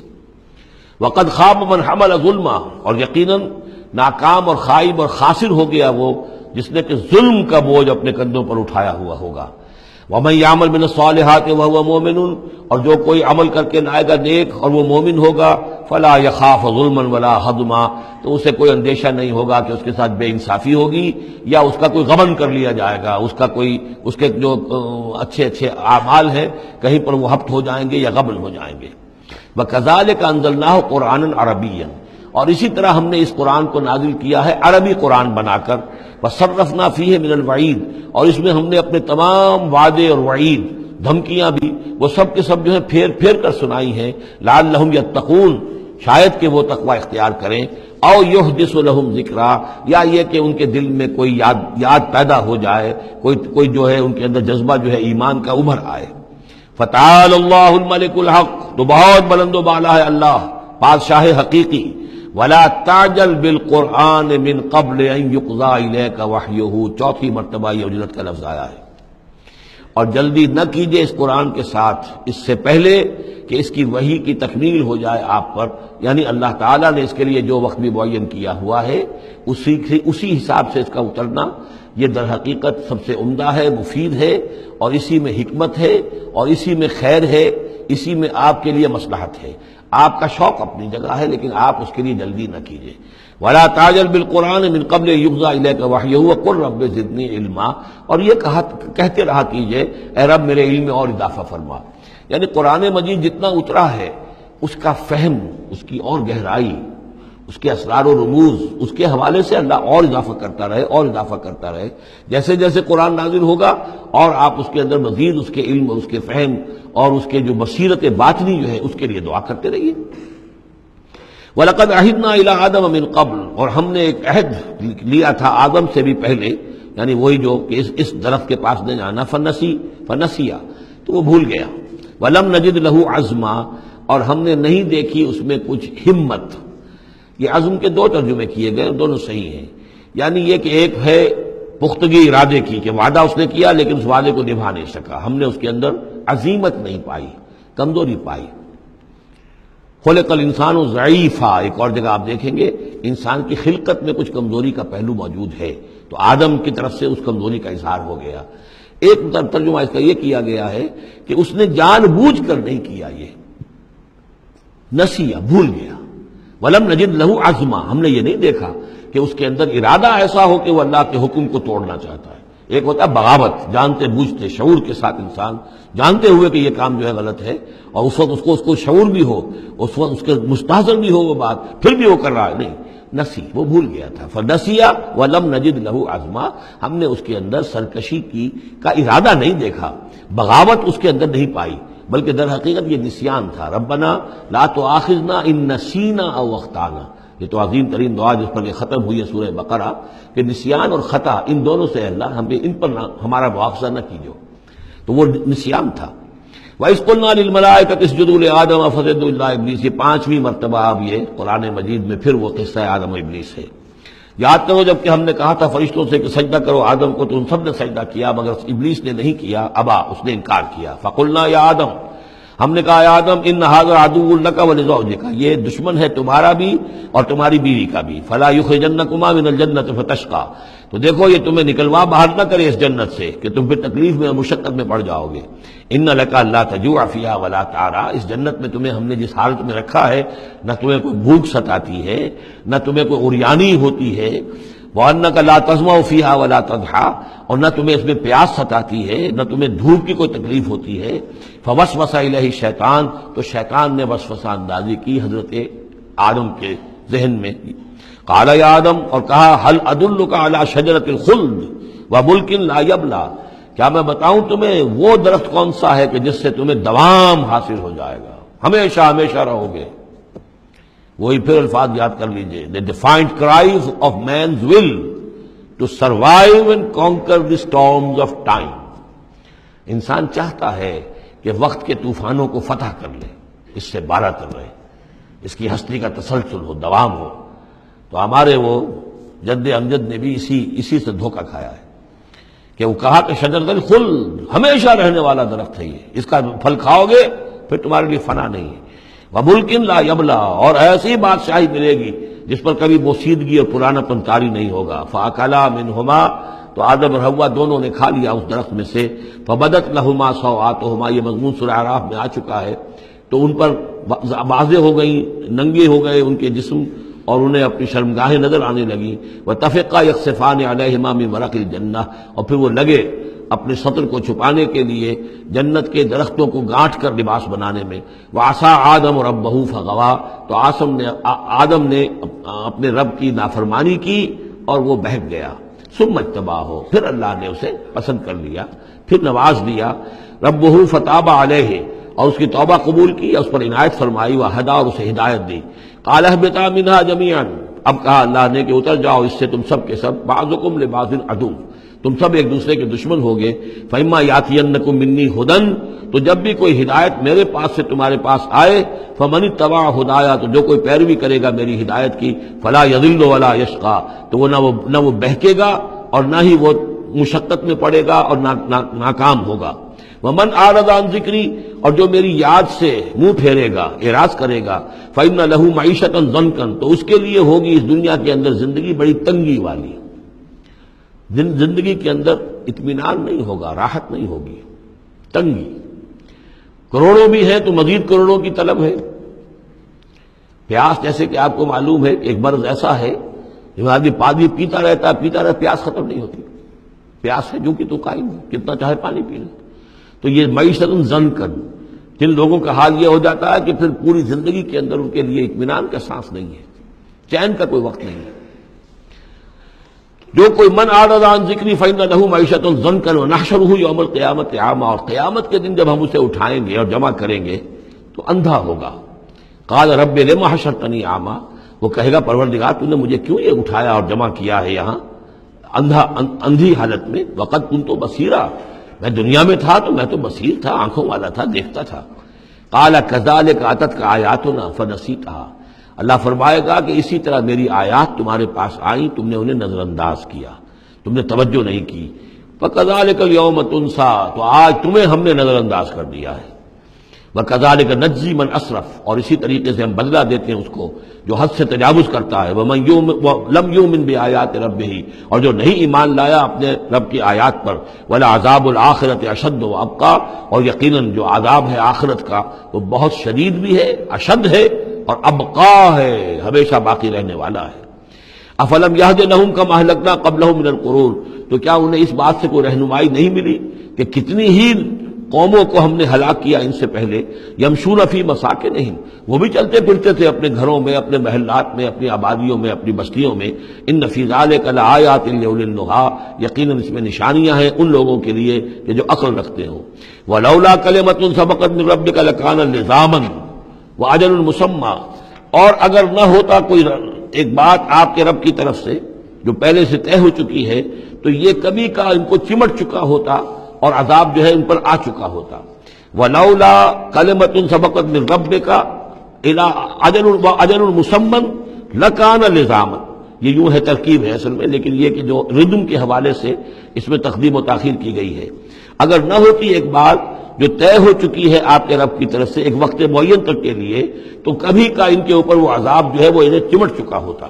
وقد خاب من حمل ظلما، اور یقیناً ناکام اور خائب اور خاسر ہو گیا وہ جس نے کہ ظلم کا بوجھ اپنے کندھوں پر اٹھایا ہوا ہوگا۔ وَمَن يَعْمَلْ مِنَ الصَّالِحَاتِ وَهُوَ مُؤْمِنٌ، اور جو کوئی عمل کر کے لائے گا نیک اور وہ مومن ہوگا، فَلَا يَخَافُ ظُلْمًا وَلَا هَضْمًا، تو اسے کوئی اندیشہ نہیں ہوگا کہ اس کے ساتھ بے انصافی ہوگی یا اس کا کوئی غبن کر لیا جائے گا، اس کے جو اچھے اعمال ہیں کہیں پر وہ ہفت ہو جائیں گے یا غبن ہو جائیں گے۔ وَكَذَلِكَ أَنزَلْنَاهُ قُرْآنًا عَرَبِيًّا، اور اسی طرح ہم نے اس قرآن کو نازل کیا ہے عربی قرآن بنا کر۔ وَصَرَّفْنَا فِيهِ مِنَ الْوَعِيدِ، اور اس میں ہم نے اپنے تمام وعدے اور وعید، دھمکیاں بھی، وہ سب کے سب جو ہیں پھیر پھیر کر سنائی ہیں، لعلہم یتقون، شاید کہ وہ تقوی اختیار کریں۔ او یحدث لہم ذکرا، یا یہ کہ ان کے دل میں کوئی یاد پیدا ہو جائے، کوئی جو ہے ان کے اندر جذبہ جو ہے ایمان کا ابھر آئے۔ فتعال اللہ الملک الحق، تو بہت بلند و بالا ہے اللہ بادشاہ حقیقی۔ ولا تعجل بالقرآن من قبل ان یقضى الیک وحیہ، چوتھی مرتبہ یہ اجرت کا لفظ آیا ہے۔ اور جلدی نہ کیجئے اس قرآن کے ساتھ اس سے پہلے کہ اس کی وحی کی تکمیل ہو جائے آپ پر، یعنی اللہ تعالیٰ نے اس کے لیے جو وقت بھی معین کیا ہوا ہے اسی حساب سے اس کا اترنا یہ در حقیقت سب سے عمدہ ہے، مفید ہے، اور اسی میں حکمت ہے، اور اسی میں خیر ہے، اسی میں آپ کے لیے مصلحت ہے۔ آپ کا شوق اپنی جگہ ہے لیکن آپ اس کے لیے جلدی نہ کیجئے۔ ولا تعجل بالقرآن من قبل یقضى الیک وحیہ وقل رب زدنی علما، اور یہ کہتے رہا کیجئے اے رب میرے علم میں اور اضافہ فرما۔ یعنی قرآن مجید جتنا اترا ہے اس کا فہم، اس کی اور گہرائی، اس کے اسرار و رموز، اس کے حوالے سے اللہ اور اضافہ کرتا رہے اور اضافہ کرتا رہے۔ جیسے جیسے قرآن نازل ہوگا اور آپ اس کے اندر مزید اس کے علم، اس کے فہم اور اس کے جو بصیرت باطنی جو ہے اس کے لیے دعا کرتے رہیے۔ وَلَقَدْ عَهِدْنَا إِلَىٰ آدَمَ مِن قَبْلُ، اور ہم نے ایک عہد لیا تھا آدم سے بھی پہلے، یعنی وہی جو کہ اس درخت کے پاس نہ جانا، فنسیا، تو وہ بھول گیا۔ وَلَمْ نَجِدْ لَهُ عَزْمًا، اور ہم نے نہیں دیکھی اس میں کچھ ہمت۔ یہ عزم کے دو ترجمے کیے گئے، دونوں صحیح ہیں۔ یعنی یہ کہ ایک ہے پختگی ارادے کی کہ وعدہ اس نے کیا لیکن اس وعدے کو نبھا نہیں سکا، ہم نے اس کے اندر عزیمت نہیں پائی، کمزوری پائی۔ خلق الانسان ضعیفا، ایک اور جگہ آپ دیکھیں گے انسان کی خلقت میں کچھ کمزوری کا پہلو موجود ہے، تو آدم کی طرف سے اس کمزوری کا اظہار ہو گیا۔ ایک ترجمہ اس کا یہ کیا گیا ہے کہ اس نے جان بوجھ کر نہیں کیا، یہ نسیہ، بھول گیا۔ ولم نجد لہو عزما، ہم نے یہ نہیں دیکھا کہ اس کے اندر ارادہ ایسا ہو کہ وہ اللہ کے حکم کو توڑنا چاہتا ہے۔ ایک ہوتا ہے بغاوت، جانتے بوجھتے شعور کے ساتھ انسان جانتے ہوئے کہ یہ کام جو ہے غلط ہے، اور اس وقت اس کو شعور بھی ہو، اس وقت اس کے مستحضر بھی ہو وہ بات، پھر بھی وہ کر رہا ہے، نہیں، نسی، وہ بھول گیا تھا۔ فنسیا ولم نجد لہو عزما، ہم نے اس کے اندر سرکشی کا ارادہ نہیں دیکھا، بغاوت اس کے اندر نہیں پائی، بلکہ در حقیقت یہ نسیان تھا۔ ربنا لا تؤاخذنا ان نسینا او اخطانا، یہ تو عظیم ترین دعا جس پر یہ ختم ہوئی ہے سورہ بقرہ، کہ نسیان اور خطا ان دونوں سے اللہ ہمیں ان پر ہمارا مواخذہ نہ کیجو، تو وہ نسیان تھا۔ وَإِذْ قُلْنَا لِلْمَلَائِكَةِ اسْجُدُوا لِآدَمَ فَسَجَدُوا إِلَّا إِبْلِيسَ، یہ پانچویں مرتبہ اب یہ قرآن مجید میں پھر وہ قصہ آدم و ابلیس ہے۔ یاد کرو جب کہ ہم نے کہا تھا فرشتوں سے کہ سجدہ کرو آدم کو، تو ان سب نے سجدہ کیا مگر ابلیس نے نہیں کیا، ابا، اس نے انکار کیا۔ فَقُلْنَا يَا آدم، ہم نے کہا آدم ان ھذا عدو لک ولزوجک، یہ دشمن ہے تمہارا بھی اور تمہاری بیوی کا بھی، فلا یخرجنکما من الجنۃ فتشقى، تو دیکھو یہ تمہیں نکلوا باہر نہ کرے اس جنت سے کہ تم پھر تکلیف میں اور مشقت میں پڑ جاؤ گے۔ ان لک الا تجوع فیھا ولا تعرى، اس جنت میں تمہیں ہم نے جس حالت میں رکھا ہے نہ تمہیں کوئی بھوک ستاتی ہے نہ تمہیں کوئی عریانی ہوتی ہے، وَأَنَّكَ لَا تَظْمَأُ فِيهَا وَلَا تَضْحَىٰ، اور نہ تمہیں اس میں پیاس ستاتی ہے نہ تمہیں دھوپ کی کوئی تکلیف ہوتی ہے۔ فَوَسْوَسَ إِلَيْهِ الشَّيْطَانُ، تو شیطان نے وسوسہ اندازی کی حضرت آدم کے ذہن میں۔ قَالَ يَا آدم، اور کہا هَلْ أَدُلُّكَ عَلَىٰ شَجَرَةِ الْخُلْدِ وَمُلْكٍ لَا يَبْلَىٰ، کیا میں بتاؤں تمہیں وہ درخت کون سا ہے کہ جس سے تمہیں دوام حاصل ہو جائے گا، ہمیشہ ہمیشہ رہو گے۔ وہی پھر الفاظ یاد کر لیجئے، the defiant cries of man's will to survive and conquer the storms of time۔ انسان چاہتا ہے کہ وقت کے طوفانوں کو فتح کر لے، اس سے بارہ تر رہے، اس کی ہستی کا تسلسل ہو، دوام ہو۔ تو ہمارے وہ جد امجد نے بھی اسی سے دھوکہ کھایا ہے کہ وہ کہا کہ شجرۃ الخلد، ہمیشہ رہنے والا درخت ہے یہ، اس کا پھل کھاؤ گے پھر تمہارے لیے فنا نہیں ہے۔ وَمُلْكٍ لَا يَبْلَىٰ، اور ایسی بادشاہی ملے گی جس پر کبھی بوسیدگی اور پرانا پن طاری نہیں ہوگا۔ فَأَكَلَا مِنْهُمَا، تو آدم اور حوا دونوں نے کھا لیا اس درخت میں سے۔ فَبَدَتْ لَهُمَا سَوْآتُهُمَا، یہ مضمون سورہ اعراف میں آ چکا ہے، تو ان پر واضح ہو گئی، ننگے ہو گئے ان کے جسم اور انہیں اپنی شرمگاہیں نظر آنے لگیں۔ وَتَفِقَّا يَخْصِفَانِ عَلَيْهِمَا مِن وَرَقِ الْجَنَّةِ، اور پھر وہ لگے اپنے سطر کو چھپانے کے لیے جنت کے درختوں کو گانٹھ کر لباس بنانے میں۔ وَعَصَىٰ آدَمُ رَبَّهُ فَغَوَىٰ، تو آدم نے اپنے رب کی نافرمانی کی اور وہ بہک گیا۔ ثُمَّ اجْتَبَاهُ، پھر اللہ نے اسے پسند کر لیا، پھر نواز دیا۔ رَبُّهُ فَتَابَ عَلَيْهِ، اور اس کی توبہ قبول کی، اس پر عنایت فرمائی۔ وَهَدَىٰ، اور اسے ہدایت دی۔ قَالَ اهْبِطَا مِنْهَا جَمِيعًا، اب کہا اللہ نے کہ اتر جاؤ اس سے تم سب کے سب، بعضکم لبعض عدو، تم سب ایک دوسرے کے دشمن ہوگے، فَإِمَّا يَأْتِيَنَّكُم مِّنِّي هُدًى، تو جب بھی کوئی ہدایت میرے پاس سے تمہارے پاس آئے، فَمَنِ اتَّبَعَ هُدَايَا، تو جو کوئی پیروی کرے گا میری ہدایت کی، فَلَا يَضِلُّ وَلَا يَشْقَىٰ، تو وہ نہ وہ بہکے گا اور نہ ہی وہ مشقت میں پڑے گا اور ناکام ہوگا۔ وَمَنْ أَعْرَضَ عَنْ ذِكْرِي، اور جو میری یاد سے منہ پھیرے گا، اعراض کرے گا، فَإِنَّ لَهُ مَعِيشَةً ضَنْكًا، تو اس کے لیے ہوگی اس دنیا کے اندر زندگی بڑی تنگی والی، زندگی کے اندر اطمینان نہیں ہوگا، راحت نہیں ہوگی، تنگی۔ کروڑوں بھی ہیں تو مزید کروڑوں کی طلب ہے۔ پیاس، جیسے کہ آپ کو معلوم ہے کہ ایک مرض ایسا ہے جو آدمی پانی پیتا رہتا ہے، پیاس ختم نہیں ہوتی، پیاس ہے جو کہ تو قائم ہے، کتنا چاہے پانی پی لے۔ تو یہ معیشت ضنکن، جن لوگوں کا حال یہ ہو جاتا ہے کہ پھر پوری زندگی کے اندر ان کے لیے اطمینان کا سانس نہیں ہے، چین کا کوئی وقت نہیں ہے۔ جو کوئی من اعرض عن ذکری فإن له معیشة ضنکا ونحشره یوم القیامۃ اعمی، اور قیامت کے دن جب ہم اسے اٹھائیں گے اور جمع کریں گے تو اندھا ہوگا۔ قال رب لم حشرتنی اعمی، وہ کہے گا پروردگار تو نے مجھے کیوں یہ اٹھایا اور جمع کیا ہے یہاں اندھی حالت میں، وقد كنت بصیرا، میں دنیا میں تھا تو میں تو بصیر تھا، آنکھوں والا تھا، دیکھتا تھا۔ قال كذلك اتتك آیاتنا فنسیتها، اللہ فرمائے گا کہ اسی طرح میری آیات تمہارے پاس آئیں، تم نے انہیں نظر انداز کیا، تم نے توجہ نہیں کی۔ فكذلك اليوم تنسى، تو آج تمہیں ہم نے نظر انداز کر دیا ہے۔ وكذلك نجزي من اسرف، اور اسی طریقے سے ہم بدلہ دیتے ہیں اس کو جو حد سے تجاوز کرتا ہے۔ ومن لم يؤمن بآیات ربه، اور جو نہیں ایمان لایا اپنے رب کی آیات پر۔ ولعذاب الآخرۃ اشد وابقى، اور یقیناً جو عذاب ہے آخرت کا وہ بہت شدید بھی ہے، اشد ہے اور ابقا ہے، ہمیشہ باقی رہنے والا ہے۔ افلم یہد لہم کما اہلکنا قبلہم من القرون، تو کیا انہیں اس بات سے کوئی رہنمائی نہیں ملی کہ کتنی ہی قوموں کو ہم نے ہلاک کیا ان سے پہلے۔ یمشون فی مساکنہم، وہ بھی چلتے پھرتے تھے اپنے گھروں میں، اپنے محلات میں، اپنی آبادیوں میں، اپنی بستیوں میں۔ ان فی ذلک لآیات لأولی النہی، یقیناً اس میں نشانیاں ہیں ان لوگوں کے لیے کہ جو عقل رکھتے ہوں۔ ولولا کلمۃ سبقت من ربک لکان لزاما واجل مسمى، اور اگر نہ ہوتا کوئی ایک بات آپ کے رب کی طرف سے جو پہلے سے طے ہو چکی ہے تو یہ کبھی کا ان کو چمٹ چکا ہوتا اور عذاب جو ہے ان پر آ چکا ہوتا۔ وَلَوْلَا كَلِمَةٌ سَبَقَتْ مِنْ رَبِّكَ إِلَىٰ أَجَلٌ مُّسَمًّى لَكَانَ لِزَامًا، یہ یوں ہے ترکیب ہے اصل میں، لیکن یہ کہ جو ردم کے حوالے سے اس میں تقدیم و تاخیر کی گئی ہے۔ اگر نہ ہوتی ایک بات جو طے ہو چکی ہے آپ کے رب کی طرف سے ایک وقت معین تک کے لیے، تو کبھی کا ان کے اوپر وہ عذاب جو ہے وہ انہیں چمٹ چکا ہوتا۔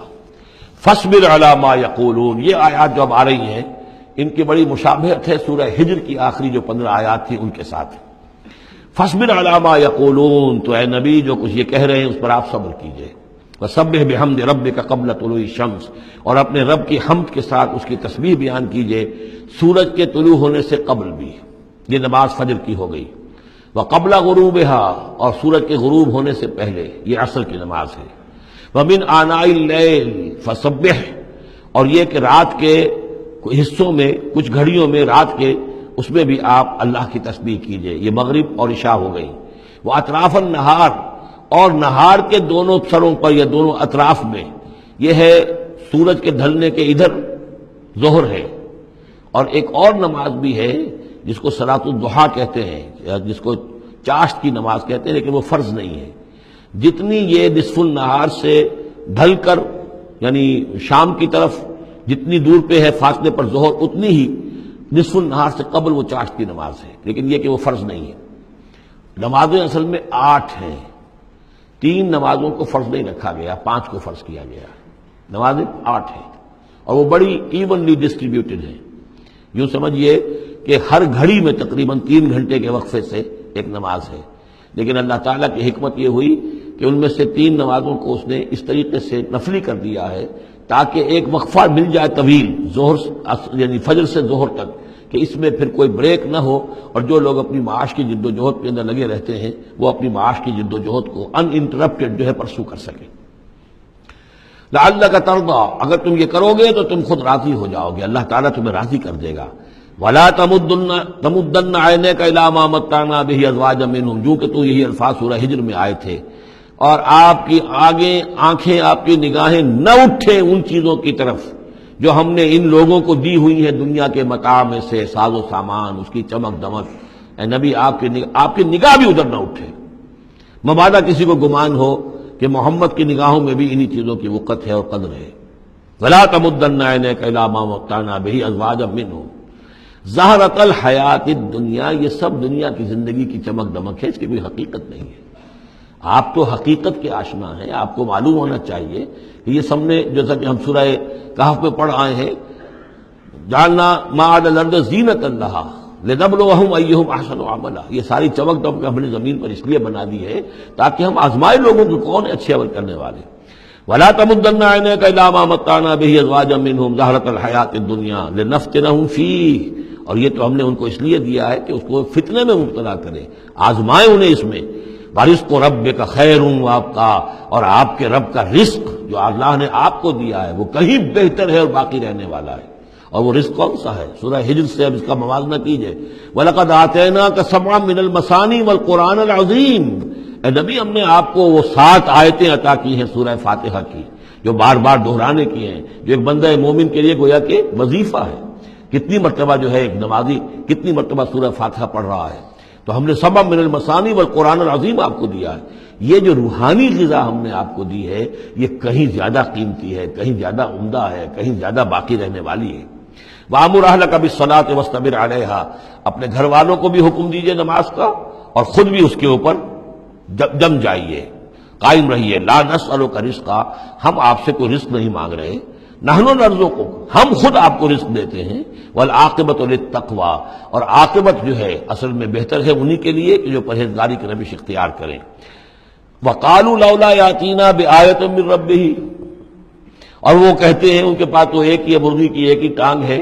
فَاصْبِرْ عَلَىٰ مَا يَقُولُونَ، یہ آیات جو اب آ رہی ہیں ان کی بڑی مشابہت ہے سورہ ہجر کی آخری جو 15 آیات تھی ان کے ساتھ۔ فَاصْبِرْ عَلَىٰ مَا يَقُولُونَ، تو اے نبی جو کچھ یہ کہہ رہے ہیں اس پر آپ صبر کیجئے۔ وَسَبِّحْ بِحَمْدِ رَبِّكَ قَبْلَ طُلُوعِ الشَّمْسِ، اور اپنے رب کی حمد کے ساتھ اس کی تسبیح بیان کیجئے سورج کے طلوع ہونے سے قبل بھی، یہ نماز فجر کی ہو گئی۔ وَقَبْلَ غُرُوبِهَا، اور سورج کے غروب ہونے سے پہلے، یہ عصر کی نماز ہے۔ وَمِنْ آنَاءِ اللَّيْلِ فَسَبِّحْ، اور یہ کہ رات کے حصوں میں، کچھ گھڑیوں میں رات کے، اس میں بھی آپ اللہ کی تسبیح کیجئے، یہ مغرب اور عشاء ہو گئی۔ وہ اطراف النہار، اور نہار کے دونوں سروں پر یا دونوں اطراف میں، یہ ہے سورج کے ڈھلنے کے ادھر ظہر ہے، اور ایک اور نماز بھی ہے جس کو صلاۃ الضحیٰ کہتے ہیں یا جس کو چاشت کی نماز کہتے ہیں، لیکن وہ فرض نہیں ہے۔ جتنی یہ نصف النہار سے ڈھل کر یعنی شام کی طرف جتنی دور پہ ہے فاصلے پر ظہر، اتنی ہی نصف النہار سے قبل وہ چاشت کی نماز ہے، لیکن یہ کہ وہ فرض نہیں ہے۔ نمازیں اصل میں 8 ہیں، 3 نمازوں کو فرض نہیں رکھا گیا، 5 کو فرض کیا گیا۔ نمازیں 8 ہیں اور وہ بڑی ایونلی ڈسٹریبیوٹڈ ہیں، یوں سمجھیے کہ ہر گھڑی میں تقریباً 3 گھنٹے کے وقفے سے ایک نماز ہے، لیکن اللہ تعالیٰ کی حکمت یہ ہوئی کہ ان میں سے 3 نمازوں کو اس نے اس طریقے سے نفلی کر دیا ہے تاکہ ایک وقفہ مل جائے طویل، ظہر یعنی فجر سے ظہر تک، کہ اس میں پھر کوئی بریک نہ ہو، اور جو لوگ اپنی معاش کی جد و جہد کے اندر لگے رہتے ہیں وہ اپنی معاش کی جد و جہد کو ان انٹرپٹڈ جو ہے پرسو کر سکیں۔ لعلک ترضی، اگر تم یہ کرو گے تو تم خود راضی ہو جاؤ گے، اللہ تعالیٰ تمہیں راضی کر دے گا۔ ولا تمدن عینیک الی ما متعنا به ازواجا منهم، جو کہ تو یہی الفاظ سورہ ہجر میں آئے تھے، اور آپ کی آگے آنکھیں، آپ کی نگاہیں نہ اٹھیں ان چیزوں کی طرف جو ہم نے ان لوگوں کو دی ہوئی ہیں دنیا کے متاع میں سے، ساز و سامان، اس کی چمک دمک۔ اے نبی آپ کی نگاہ بھی ادھر نہ اٹھے، مبادا کسی کو گمان ہو کہ محمد کی نگاہوں میں بھی انہی چیزوں کی وقت ہے اور قدر ہے۔ وَلَا تَمُدَّنَّ عَيْنَيْكَ إِلَىٰ مَا مَتَّعْنَا بِهِ أَزْوَاجًا مِّنْهُمْ زَهْرَةَ الْحَيَاةِ الدُّنْيَا، یہ سب دنیا کی زندگی کی چمک دمک ہے، اس کی کوئی حقیقت نہیں ہے۔ آپ تو حقیقت کے آشنا ہیں، آپ کو معلوم ہونا چاہیے کہ یہ سب نے، جیسا کہ ہم سورہ کہف میں پڑھ آئے ہیں، جعلنا ما علی الارض زینۃ لہا لنبلوہم ایہم احسن عملا، یہ ساری چمک دمک ہم نے زمین پر اس لیے بنا دی ہے تاکہ ہم آزمائے لوگوں کو کون ہے اچھے عمل کرنے والے۔ ولا تمدن عینیک الی ما متعنا بہ ازواجا منہم زہرۃ الحیاۃ الدنیا لنفتنہم فیہ، اور یہ تو ہم نے ان کو اس لیے دیا ہے کہ اس کو فتنے میں مبتلا کریں، آزمائیں انہیں اس میں۔ وَرِزْقُ رَبِّكَ خَيْرٌ وَأَبْقَىٰ، اور آپ کے رب کا رزق جو اللہ نے آپ کو دیا ہے وہ کہیں بہتر ہے اور باقی رہنے والا ہے۔ اور وہ رزق کون سا ہے؟ سورہ ہجر سے اب اس کا موازنہ کیجئے۔ وَلَقَدْ آتَيْنَاكَ سَبْعًا مِّنَ الْمَثَانِي وَالْقُرْآنِ الْعَظِيمِ، اے نبی ہم نے آپ کو وہ 7 آیتیں عطا کی ہیں سورہ فاتحہ کی، جو بار بار دہرانے کی ہیں، جو ایک بندہ مومن کے لیے گویا کہ وظیفہ ہے۔ کتنی مرتبہ جو ہے ایک نمازی کتنی مرتبہ سورہ فاتحہ پڑھ رہا ہے؟ تو ہم نے سبع من المثانی والقرآن العظیم آپ کو دیا ہے۔ یہ جو روحانی غذا ہم نے آپ کو دی ہے یہ کہیں زیادہ قیمتی ہے، کہیں زیادہ عمدہ ہے، کہیں زیادہ باقی رہنے والی ہے۔ وَأَمُرْ أَهْلَكَ بِالصَّلَاةِ وَاصْطَبِرْ عَلَيْهَا، اپنے گھر والوں کو بھی حکم دیجئے نماز کا اور خود بھی اس کے اوپر جم جائیے، قائم رہیے۔ لا نسألک رزقا، ہم آپ سے کوئی رزق نہیں مانگ رہے، نحن نرزقک، ہم خود آپ کو رزق دیتے ہیں۔ والعاقبۃ للتقوی، اور عاقبت جو ہے اصل میں بہتر ہے انہی کے لیے کہ جو پرہیزگاری کی روش اختیار کریں۔ وقالوا لولا یاتینا بآیۃ من ربہ، اور وہ کہتے ہیں، ان کے پاس تو ایک ہی مرغی کی ایک ہی ٹانگ ہے،